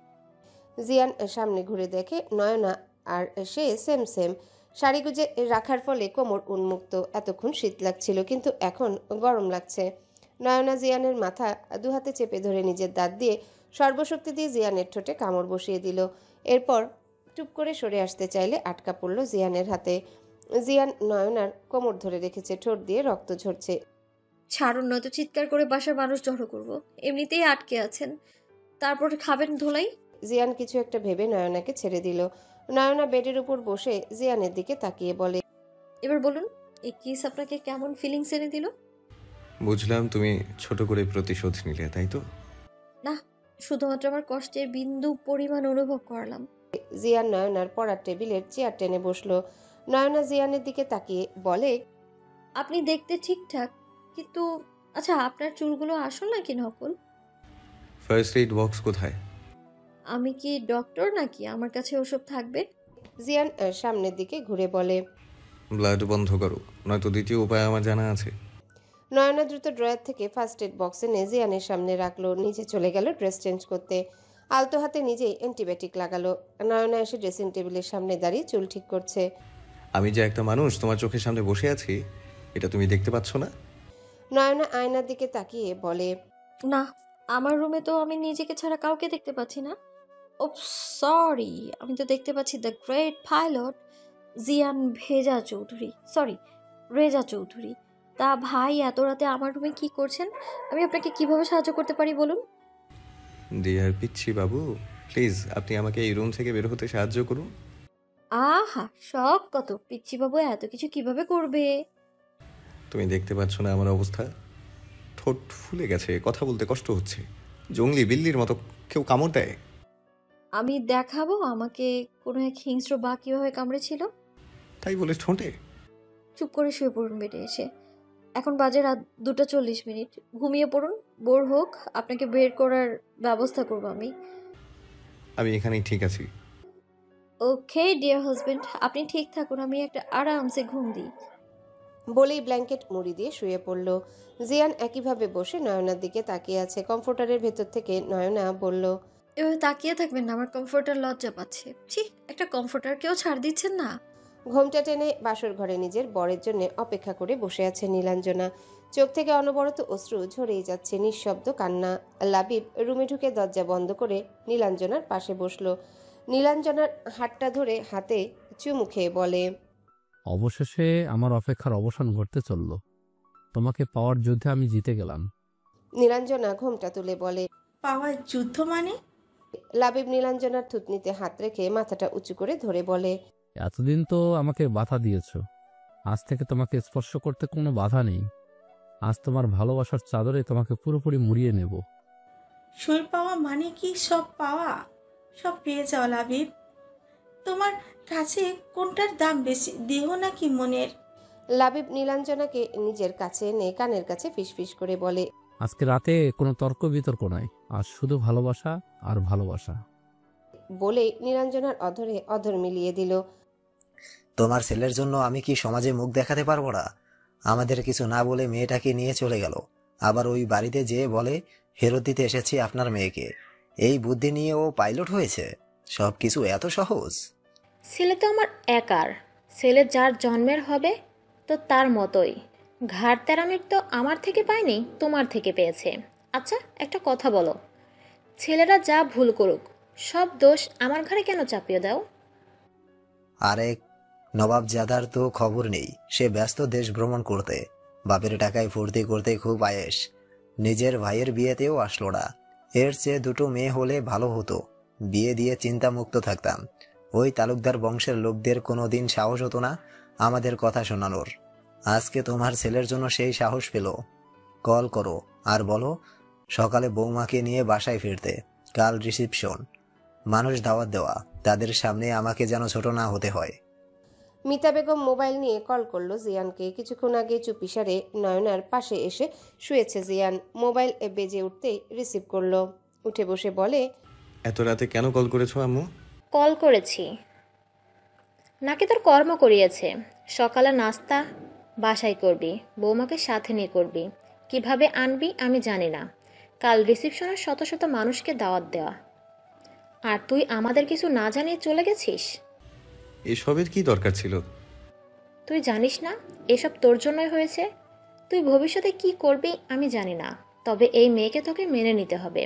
Speaker 1: জিয়ান সামনে ঘুরে দেখে নয়না আর সে সেম সেম শাড়ি গুজে রাখার ফলে কোমর উন্মুক্ত। এতক্ষণ শীত লাগছিল, কিন্তু এখন গরম লাগছে। নয়না জিয়ানের মাথা দুহাতে চেপে ধরে নিজের দাঁত দিয়ে সর্বশক্তি দিয়ে জিয়ানের ঠোঁটে কামড় বসিয়ে দিল। এরপর টুপ করে সরে আসতে চাইলে আটকা পড়ল জিয়ানের হাতে। জিয়ান নয়নার কোমর ধরে রেখেছে, ঠোঁট দিয়ে রক্ত ঝরছে।
Speaker 3: ছাড়ুন, নয়তো চিৎকার করে বাসার মানুষ জড়ো করব। এমনিতেই আটকে আছেন, তারপর খাবেন ধোলাই।
Speaker 1: জিয়ান কিছু একটা ভেবে নয়নাকে ছেড়ে দিল। নয়না বেডের উপর বসে জিয়ানের দিকে তাকিয়ে বলে,
Speaker 3: এবার বলুন, এই কিস আপনাকে কেমন ফিলিংস এনে দিল?
Speaker 2: বুঝলাম তুমি ছোট করে প্রতিশোধ নিলে, তাই তো?
Speaker 3: না, শুধুমাত্র আমার কষ্টের বিন্দু পরিমাণ অনুভব করলাম।
Speaker 1: জিয়ান নয়নার পড়ার টেবিলের চেয়ার টেনে বসলো। নয়না জিয়ানের দিকে তাকিয়ে বলে,
Speaker 3: আপনি দেখতে ঠিকঠাক, কিন্তু আচ্ছা আপনার চুলগুলো আসল নাকি নকল?
Speaker 2: ফার্স্ট এইড বক্স কোথায়?
Speaker 3: আমি কি ডক্টর নাকি আমার কাছে ওসব থাকবে?
Speaker 1: জিয়ান সামনের দিকে ঘুরে বলে,
Speaker 2: ব্লাড বন্ধ করো, নয়তো দ্বিতীয় উপায় আমার জানা আছে।
Speaker 1: নয়না দ্রুত ড্রয়ার থেকে ফার্স্ট এড বক্স এনে জিয়ানের সামনে রাখলো। নিজে চলে গেল ড্রেস চেঞ্জ করতে। আলতো হাতে নিজেই অ্যান্টিবায়োটিক লাগালো। নয়না এসে ড্রেসিং টেবিলের সামনে দাঁড়িয়ে চুল ঠিক করছে।
Speaker 2: আমি যে একটা মানুষ তোমার চোখের সামনে বসে আছি, এটা তুমি দেখতে পাচ্ছ না?
Speaker 1: নয়না আয়নার দিকে তাকিয়ে বলে,
Speaker 3: না, আমার রুমে তো আমি নিজেকে ছাড়া কাউকে দেখতে পাচ্ছি না। ও সরি, আমি তো দেখতে পাচ্ছি দ্য গ্রেট পাইলট জিয়ান রেজা চৌধুরী। তা ভাই, এত রাতে আমার রুমে কি করছেন? আমি আপনাকে কিভাবে সাহায্য করতে পারি বলুন?
Speaker 2: ডিয়ার পিচ্ছি বাবু, প্লিজ আপনি আমাকে এই রুম থেকে বের হতে সাহায্য করুন।
Speaker 3: আহা, শখ কত! পিচ্ছি বাবু এত কিছু কিভাবে করবে?
Speaker 2: তুমি দেখতে পাচ্ছ না আমার অবস্থা? ঠোঁট ফুলে গেছে, কথা বলতে কষ্ট হচ্ছে, জঙ্গলি বিল্লির মতো কেউ কামড় দেয়।
Speaker 3: আমি দেখাবো আমাকে কোনো এক হিংস্র বা কিভাবে কামড়েছিল।
Speaker 2: তাই বলে ঠোঁটে?
Speaker 3: চুপ করে শুয়ে পড়ুন বেডে এসে। এখন বাজে রাত 2:40। ঘুমিয়ে পড়ুন। বোর হোক, আপনাকে বের করার ব্যবস্থা করবো আমি।
Speaker 2: আমি এখানেই ঠিক আছি।
Speaker 3: ওকে ডিয়ার হাজবেন্ড, আপনি ঠিক থাকুন, আমি একটা আরামসে ঘুম দিই।
Speaker 1: বলেই ব্ল্যাঙ্কেট মুড়ি দিয়ে শুয়ে পড়ল। জিয়ান একইভাবে বসে নয়নার দিকে তাকিয়ে আছে। কমফোর্টারের ভেতর থেকে নয়না বলল,
Speaker 3: এভাবে তাকিয়ে থাকবেন না, আমার কমফোর্টার লজ্জা পাচ্ছে। ছি, একটা কমফোর্টারকেও ছাড় দিচ্ছেন না।
Speaker 1: ঘোমটা টেনে বাসর ঘরে নিজের বরের জন্য অপেক্ষা করে বসে আছে নীলাঞ্জনা। চোখ থেকে অনবরত অশ্রু ঝরেই যাচ্ছে, নিঃশব্দ কান্না। লাবিব রুমে ঢুকে দরজা বন্ধ করে নীলাঞ্জনার পাশে বসলো। নীলাঞ্জনার হাতটা ধরে হাতে চুমু খেয়ে বলে,
Speaker 10: অবশেষে আমার অপেক্ষার অবসান ঘটতে চলল। তোমাকে পাওয়ার যুদ্ধে আমি জিতে গেলাম।
Speaker 1: নীলাঞ্জনা ঘোমটা তুলে বলে,
Speaker 11: পাওয়ার যুদ্ধ মানে?
Speaker 1: লাবিব নীলাঞ্জনার থুতনিতে হাত রেখে মাথাটা উঁচু করে ধরে বলে,
Speaker 10: এতদিন তো আমাকে বাধা দিয়েছো, আজ থেকে তোমাকে স্পর্শ করতে কোনো বাধা নেই। আজ তোমার ভালোবাসার চাদরে তোমাকে পুরোপুরি মুড়িয়ে নেব।
Speaker 11: সই পাওয়া মানে কি সব পাওয়া? সব পেয়ে যাও লাবিব। তোমার কাছে কোনটার দাম বেশি, দেহ নাকি মনের?
Speaker 1: লাবিব নীলাঞ্জনাকে নিজের কাছে এনে কানের কাছে ফিসফিস করে বলে,
Speaker 10: আজকে রাতে কোনো তর্ক বিতর্ক নয়, আজ শুধু ভালোবাসা আর ভালোবাসা।
Speaker 1: বলেই নীলাঞ্জনার অধরে অধর মিলিয়ে দিল।
Speaker 6: তোমার ছেলের জন্য আমি কি সমাজে মুখ দেখাতে পারবো না? আমাদের কিছু না বলে মেয়েটাকে নিয়ে চলে গেল, আবার ওই বাড়িতে যেয়ে বলে ফেরত দিতে এসেছি আপনার মেয়েকে। এই বুদ্ধি নিয়ে ও পাইলট হয়েছে? সবকিছু এত সহজ?
Speaker 7: ছেলে তো আমার একার। ছেলে যার জন্মের হবে তো তার মতোই। ঘাড় তেরামির তো আমার থেকে পায়নি, তোমার থেকে পেয়েছে। আচ্ছা একটা কথা বলো, ছেলেরা যা ভুল করুক সব দোষ আমার ঘাড়ে কেন চাপিয়ে দাও?
Speaker 6: আরেক নবাবজাদার তো খবর নেই, সে ব্যস্ত দেশ ভ্রমণ করতে। বাপের টাকায় ফুর্তি করতে খুব আয়েশ, নিজের ভাইয়ের বিয়েতেও আসলো না। এর চেয়ে দুটো মেয়ে হলে ভালো হতো, বিয়ে দিয়ে চিন্তামুক্ত থাকতাম। ওই তালুকদার বংশের লোকদের কোনোদিন সাহস হতো না আমাদের কথা শোনানোর। আজকে তোমার ছেলের জন্য সেই সাহস পেল। কল করো আর বলো সকালে বৌমাকে নিয়ে বাসায় ফিরতে, কাল রিসিপশন। মানুষ দাওয়াত দেওয়া, তাদের সামনে আমাকে যেন ছোট না হতে হয়।
Speaker 1: মিতা বেগম মোবাইল নিয়ে কল করলো জিয়ানকে। কিছুক্ষণ আগে চুপিসারে নয়নার পাশে এসে শুয়েছে জিয়ান। মোবাইল বেজে উঠতেই রিসিভ করলো। উঠে বসে বলে,
Speaker 2: এত রাতে কেন কল করেছো আম্মু?
Speaker 7: কল করেছি নাকি তোর কর্ম করিয়েছে? সকালে নাস্তা বাসায় করবি, বৌমাকে সাথে নিয়ে করবি। কিভাবে আনবি আমি জানি না। কাল রিসিপশনের শত শত মানুষকে দাওয়াত দেওয়া, আর তুই আমাদের কিছু না জানিয়ে চলে গেছিস।
Speaker 2: এসবের কি দরকার ছিল?
Speaker 7: তুই জানিস না এসব তোর জন্যই হয়েছে। তুই ভবিষ্যতে কি করবি আমি জানি না, তবে এই মেয়েকে তোকে মেনে নিতে হবে।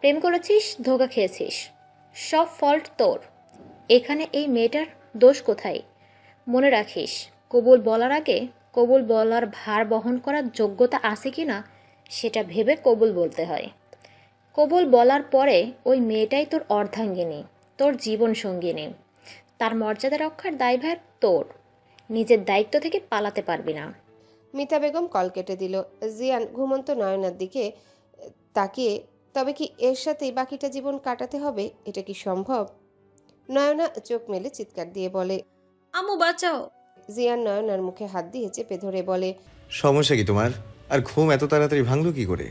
Speaker 7: প্রেম করেছিস, ধোঁকা খেয়েছিস, সব ফল্ট তোর। এখানে এই মেয়েটার দোষ কোথায়? মনে রাখিস, কবুল বলার আগে কবুল বলার ভার বহন করার যোগ্যতা আছে কি না সেটা ভেবে কবুল বলতে হয়। কবুল বলার পরে ওই মেয়েটাই তোর অর্ধাঙ্গিনী, তোর জীবন সঙ্গিনী। তার মর্যাদা রক্ষার দায়ভার তোর। নিজের দায়িত্ব থেকে পালাতে পারবি না।
Speaker 1: মিতা বেগম কল কেটে দিল। জিয়ান ঘুমন্ত নয়নার দিকে তাকিয়ে তবে কি এর সাথেই বাকিটা জীবন কাটাতে হবে? এটা কি সম্ভব? নয়না চোখ মেলে চিৎকার দিয়ে বলে,
Speaker 3: আম্মু বাঁচাও।
Speaker 1: জিয়ান নয়নার মুখে হাত দিয়ে চেপে ধরে বলে।
Speaker 2: সমস্যা কি তোমার? আর ঘুম এত তাড়াতাড়ি ভাঙলো কি করে?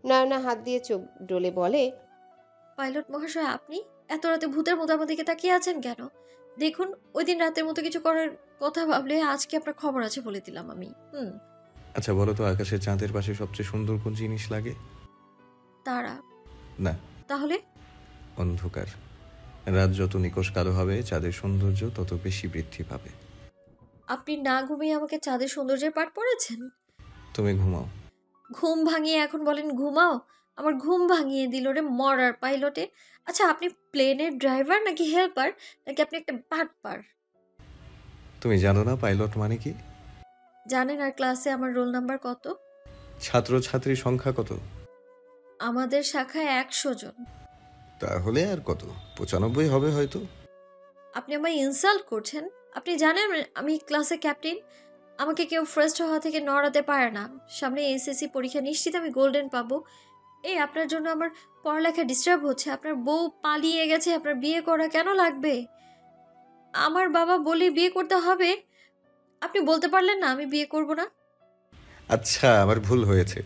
Speaker 1: নয়না হাত দিয়ে চোখ ডলে বলে,
Speaker 3: পাইলট মহাশয়, আপনি এত রাতে ভূতের মতো আমার দিকে তাকিয়ে আছেন কেন? দেখুন, ওই দিন রাতের মতো কিছু করার কথা ভাবলে আজকে আপনার খবর আছে বলে দিলাম আমি।
Speaker 2: আচ্ছা বলো তো, আকাশের চাঁদের পাশে সবচেয়ে সুন্দর কোন জিনিস লাগে?
Speaker 3: তারা।
Speaker 2: না।
Speaker 3: তাহলে?
Speaker 2: অন্ধকার। রাত যত নিকষ কালো হবে, চাঁদের সৌন্দর্য তত বেশি বৃদ্ধি পাবে।
Speaker 3: আপনি না ঘুমিয়ে আমাকে চাঁদের সৌন্দর্যের পাঠ পড়েছেন?
Speaker 2: তুমি ঘুমাও।
Speaker 3: ঘুম ভাঙিয়ে এখন বলেন ঘুমাও? আমার ঘুম ভাঙিয়ে দিল রে মরার পাইলটে। আচ্ছা, আপনি প্লেনের ড্রাইভার নাকি হেল্পার, নাকি আপনি একটা বাটপার?
Speaker 2: তুমি জানো না পাইলট মানে কি?
Speaker 3: জানেন। আর ক্লাসে আমার রোল নাম্বার কত?
Speaker 2: ছাত্র ছাত্রীর সংখ্যা কত?
Speaker 3: আমাদের শাখায় 100 জন।
Speaker 2: তাহলে আর কত? 95 হবে হয়তো।
Speaker 3: আপনি আমায় ইনসাল্ট করছেন। আপনি জানেন আমি ক্লাসে ক্যাপ্টেন। আমাকে কেউ ফার্স্ট হওয়া থেকে নড়াতে পারে না। সামনে এসএসসি পরীক্ষা, নিশ্চিত আমি গোল্ডেন পাবো। এই আপনার জন্য আমার পড়ালেখা ডিস্টার্ব হচ্ছে। আপনার বউ পালিয়ে গেছে, আপনার বিয়ে করা কেন লাগবে? আমার বাবা বলে বিয়ে করতে হবে। আপনি বলতে পারলেন না আমি বিয়ে করব না?
Speaker 2: আচ্ছা, আমার ভুল হয়েছে।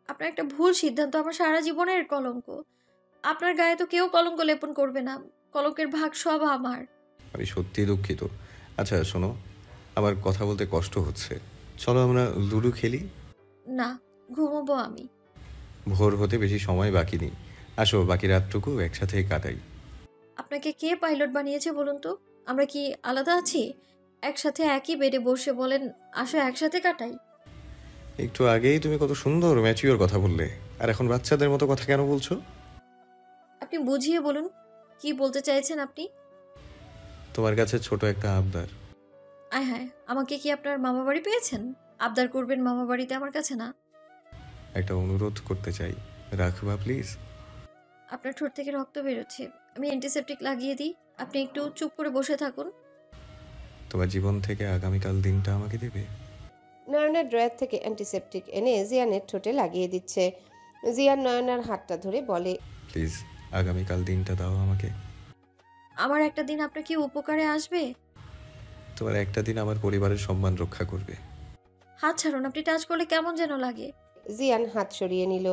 Speaker 3: আপনার একটা ভুল সিদ্ধান্ত আমার সারা জীবনের কলঙ্ক। আপনার গায়ে তো কেউ কলঙ্ক লেপন করবে না। কলঙ্কের ভাগ সব আমার।
Speaker 2: আমি সত্যি দুঃখিত। আচ্ছা শোনো, আমার কথা বলতে কষ্ট হচ্ছে। চলো আমরা লুডো খেলি।
Speaker 3: না, ঘুমোবো আমি।
Speaker 2: ভোর হতে বেশি সময় বাকি নেই। আসো, বাকি রাতটুকু একসাথে কাটাই।
Speaker 3: আপনাকে কে পাইলট বানিয়েছে বলুন তো? আমরা কি আলাদা আছি? একসাথে একই বেডে বসে বলেন আসো একসাথে কাটাই।
Speaker 2: একটু আগেই তুমি কত সুন্দর ম্যাচিওর কথা বললে, আর এখন বাচ্চাদের মতো কথা কেন বলছো?
Speaker 3: আপনি বুঝিয়ে বলুন, কি বলতে চাইছেন আপনি?
Speaker 2: তোমার কাছে ছোট একটা আবদার।
Speaker 3: আয় হায়, আমাকে কি আপনার মামা বাড়ি পেয়েছেন? আবদার করবেন মামা বাড়িতে, আমার কাছে না।
Speaker 2: একটা অনুরোধ করতে চাই, রাখবা প্লিজ?
Speaker 3: আপনার ঠোঁট থেকে রক্ত বেরোচ্ছে, আমি অ্যান্টিসেপটিক লাগিয়ে দিই। আপনি একটু চুপ করে বসে থাকুন।
Speaker 2: তোমার জীবন থেকে আগামীকাল দিনটা আমাকে দেবে?
Speaker 1: নয়নার ড্রয়ার থেকে অ্যান্টিসেপটিক এনে জিয়ানের ঠোঁটে লাগিয়ে দিচ্ছে। জিয়ান নয়নার হাতটা ধরে বলে,
Speaker 2: প্লিজ আগামীকাল দিনটা দাও আমাকে।
Speaker 3: আমার একটা দিন আপনার কি উপকারে আসবে?
Speaker 2: তোমার একটা দিন আমার পরিবারের সম্মান রক্ষা করবে।
Speaker 3: হাত ছাড়ুন, আপনি টাচ করলে কেমন যেন লাগে।
Speaker 1: জিয়ান হাত সরিয়ে নিল।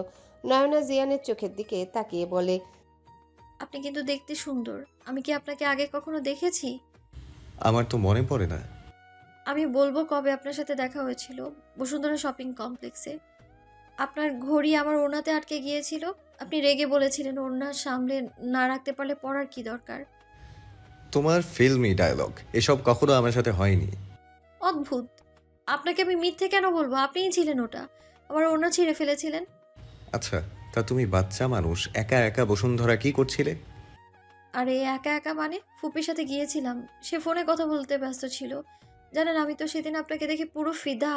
Speaker 1: নয়না জিয়ানের চোখের দিকে তাকিয়ে বলে,
Speaker 3: আপনি কিন্তু দেখতে সুন্দর। আমি কি আপনাকে আগে কখনো দেখেছি?
Speaker 2: আমার তো মনে পড়ে না।
Speaker 3: আমি বলবো কবে আপনার সাথে দেখা হয়েছিল। বসুন্ধরা শপিং কমপ্লেক্সে। আপনার ঘড়ি আমার ওড়নাতে আটকে গিয়েছিল। আপনি রেগে বলেছিলেন ওড়না সামলে না রাখতে পারলে পড়ার কি দরকার।
Speaker 2: তোমার ফিল্মি ডায়লগ, এসব কখনো আমার সাথে হয়নি।
Speaker 3: অদ্ভুত। আপনাকে আমি মিথ্যে কেন বলবো? আপনিই ছিলেন ওটা। আমার ওড়না ছিঁড়ে ফেলেছিলেন।
Speaker 2: আচ্ছা, তা তুমি বাচ্চা মানুষ একা একা বসুন্ধরা কি করছিলে?
Speaker 3: আরে একা একা মানে ফুপির সাথে গিয়েছিলাম। সে ফোনে কথা বলতে ব্যস্ত ছিল। জানেন, আমি তো সেদিন আপনাকে দেখে পুরো ফিদা।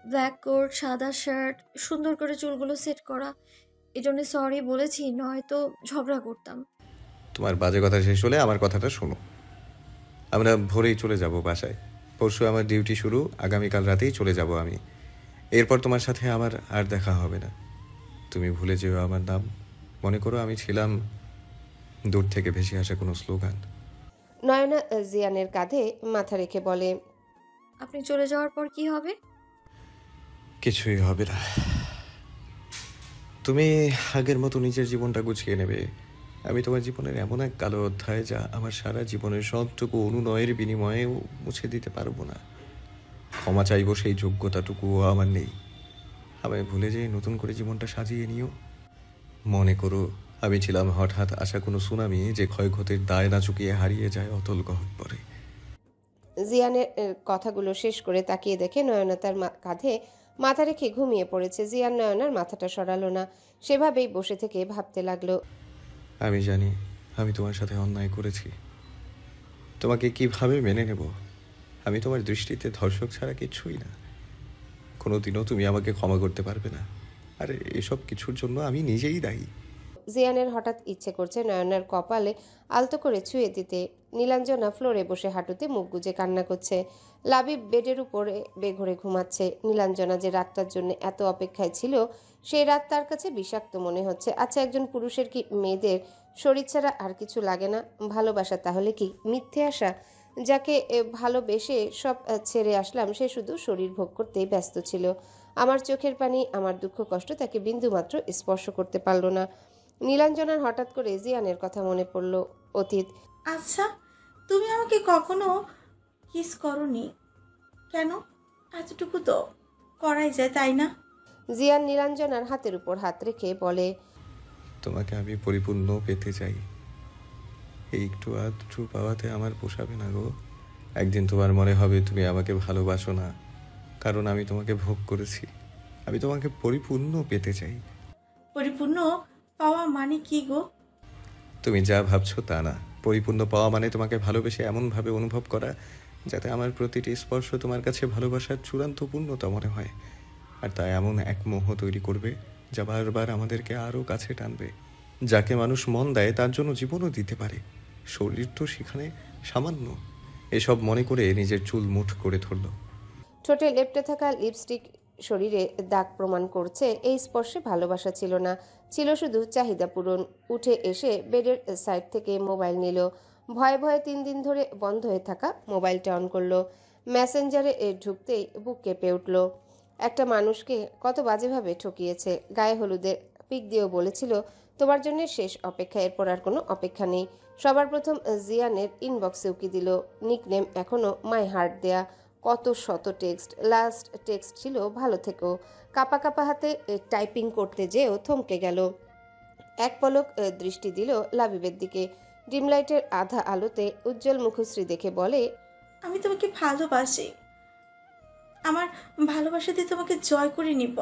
Speaker 3: ব্ল্যাক কোট, সাদা শার্ট, সুন্দর করে চুলগুলো সেট করা। এজন্য সরি বলেছি, নয়তো ঝগড়া করতাম।
Speaker 2: তোমার বাজে কথা শেষ হলে আমার কথাটা শোনো। আমরা ভোরেই চলে যাব বাসায়। পরশু আমার ডিউটি শুরু, আগামীকাল রাতেই চলে যাব আমি। এরপর তোমার সাথে আমার আর দেখা হবে না। তুমি ভুলে যেও আমার নাম। মনে করো আমি ছিলাম দূর থেকে ভেসে আসা কোনো স্লোগান।
Speaker 1: নয়না জিয়ানের কাঁধে মাথা রেখে বলে,
Speaker 3: আপনি চলে যাওয়ার পর কি হবে?
Speaker 2: কিছুই হবে না। তুমি আগের মতো নিজের জীবনটা গুছিয়ে নেবে। আমি তোমার জীবনের এমন এক কালো অধ্যায় যা আমার সারা জীবনের সবটুকু অনুনয়ের বিনিময়েও মুছে দিতে পারবো না। ক্ষমা চাইবো সেই যোগ্যতাটুকুও আমার নেই। আমায় ভুলে যেয়ে নতুন করে জীবনটা সাজিয়ে নিও। মনে করো আমি ছিলাম হঠাৎ আসা কোনো সুনামি, যে ক্ষয়ক্ষতির দায় না চুকিয়ে হারিয়ে যায় অতল গহ্বরে।
Speaker 1: জিয়ানের কথাগুলো শেষ করে তাকিয়ে দেখে নয়না তার কাঁধে মাথা রেখে ঘুমিয়ে পড়েছে। জিয়ান নয়নার মাথাটা সরালো না, সেভাবেই বসে থেকে ভাবতে লাগলো।
Speaker 2: আমি জানি আমি তোমার সাথে অন্যায় করেছি। তোমাকে কিভাবে মেনে নেব? আমি তোমার দৃষ্টিতে ধর্ষক ছাড়া কিছুই না। কোনোদিনও তুমি আমাকে ক্ষমা করতে পারবে না। আর এসব কিছুর জন্য আমি নিজেই দায়ী।
Speaker 1: জিয়ানের হঠাৎ ইচ্ছে করছে নয়নার কপালে আলতো করে ছুঁয়ে দিতে। নীলাঞ্জনা ফ্লোরে বসে হাঁটুতে মুখ গুজে কান্না করছে। লাবিব বেডের উপরে বেঘরে ঘুমাচ্ছে। নীলাঞ্জনা যে রাতটার জন্য এত অপেক্ষায় ছিল সেই রাত তার কাছে বিষাক্ত মনে হচ্ছে। আচ্ছা, একজন পুরুষের কি মেয়েদের শরীর ছাড়া আর কিছু লাগে না? ভালোবাসা তাহলে কি মিথ্যে আশা? যাকে ভালোবেসে সব ছেড়ে আসলাম, সে শুধু শরীর ভোগ করতেই ব্যস্ত ছিল। আমার চোখের পানি, আমার দুঃখ কষ্ট তাকে বিন্দুমাত্র স্পর্শ করতে পারল না। নীলাঞ্জনার হঠাৎ করে জিয়ানের কথা মনে পড়ল। অতীত।
Speaker 11: আচ্ছা, তুমি আমাকে কখনো কিস করনি কেন? এতটুকু তো করাই যায়, তাই না?
Speaker 1: জিয়ান নীলাঞ্জনার হাতের উপর হাত রেখে বলে,
Speaker 2: তোমাকে আমি পরিপূর্ণ পেতে চাই। এই একটু আধটু পাওয়াতে আমার পোষাবে না গো। একদিন তোমার মনে হবে তুমি আমাকে ভালোবাসো না, কারণ আমি তোমাকে ভোগ করেছি। আমি তোমাকে পরিপূর্ণ পেতে চাই।
Speaker 11: পরিপূর্ণ পাওয়া মানে কি গো?
Speaker 2: তুমি যা ভাবছো তা না। পরিপূর্ণ পাওয়া মানে তোমাকে ভালোবেসে এমনভাবে অনুভব করা যাতে আমার প্রতিটি স্পর্শ তোমার কাছে ভালোবাসার চূড়ান্ত পূর্ণতা মনে হয়। আর তা এমন এক মোহ তৈরি করবে যা বারবার আমাদেরকে আরও কাছে টানবে। যাকে মানুষ মন দেয় তার জন্য জীবনও দিতে পারে। শরীর তো সেখানে সামান্য। এসব মনে করে নিজের চুল মুঠ করে ধরল।
Speaker 1: ঠোঁটে লেপ্টে থাকা লিপস্টিক শরীরে দাগ প্রমাণ করছে এই স্পর্শে ভালোবাসা ছিল না, ছিল শুধু চাহিদা পূরণ। উঠে এসে বেডের সাইড থেকে মোবাইল নিল। ভয়ে ভয়ে 3 দিন ধরে বন্ধ হয়ে থাকা মোবাইলটা অন করলো। মেসেঞ্জারে ঢুকতেই বুক কেঁপে উঠল। একটা মানুষকে কত বাজেভাবে ঠকিয়েছে। গায়ে হলুদের পিক দিয়েও বলেছিল, তোমার জন্য শেষ অপেক্ষা, এরপর আর কোনো অপেক্ষা নেই। সবার প্রথম জিয়ানের ইনবক্সে উকি দিল। নিকনেম এখনও মাই হার্ট দেয়া। কত শত টেক্সট। লাস্ট টেক্সট ছিল, ভালো থেকো। কাপা কাপা হাতে টাইপিং করতে যেও থমকে গেল। এক পলক দৃষ্টি দিল লাবিবের দিকে। ডিমলাইটের আধা আলোতে উজ্জ্বল মুখশ্রী দেখে বলে,
Speaker 11: আমি তোমাকে ভালোবাসি। আমার ভালোবাসা দিয়ে তোমাকে জয় করে নিব।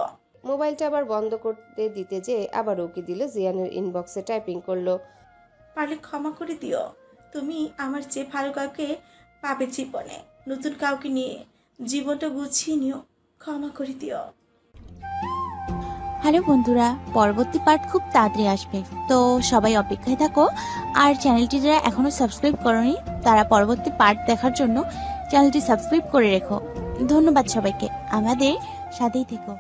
Speaker 1: মোবাইলটা আবার বন্ধ করতে দিতে যে আবার উকি দিল জিয়ানের ইনবক্সে টাইপিং করলো,
Speaker 11: পারলে ক্ষমা করে দিও। তুমি আমার চেয়ে ভালো কাউকে পাবে জীবনে। নতুন কাউকে নিয়ে জীবনটা গুছিয়ে নিও। ক্ষমা করে দিও।
Speaker 14: হ্যালো বন্ধুরা, পরবর্তী পার্ট খুব তাড়াতাড়ি আসবে, তো সবাই অপেক্ষায় থাকো। আর চ্যানেলটি যারা এখনো সাবস্ক্রাইব করোনি তারা পরবর্তী পার্ট দেখার জন্য চ্যানেলটি সাবস্ক্রাইব করে রেখো। ধন্যবাদ সবাইকে, আমাদের সাথেই থেকো।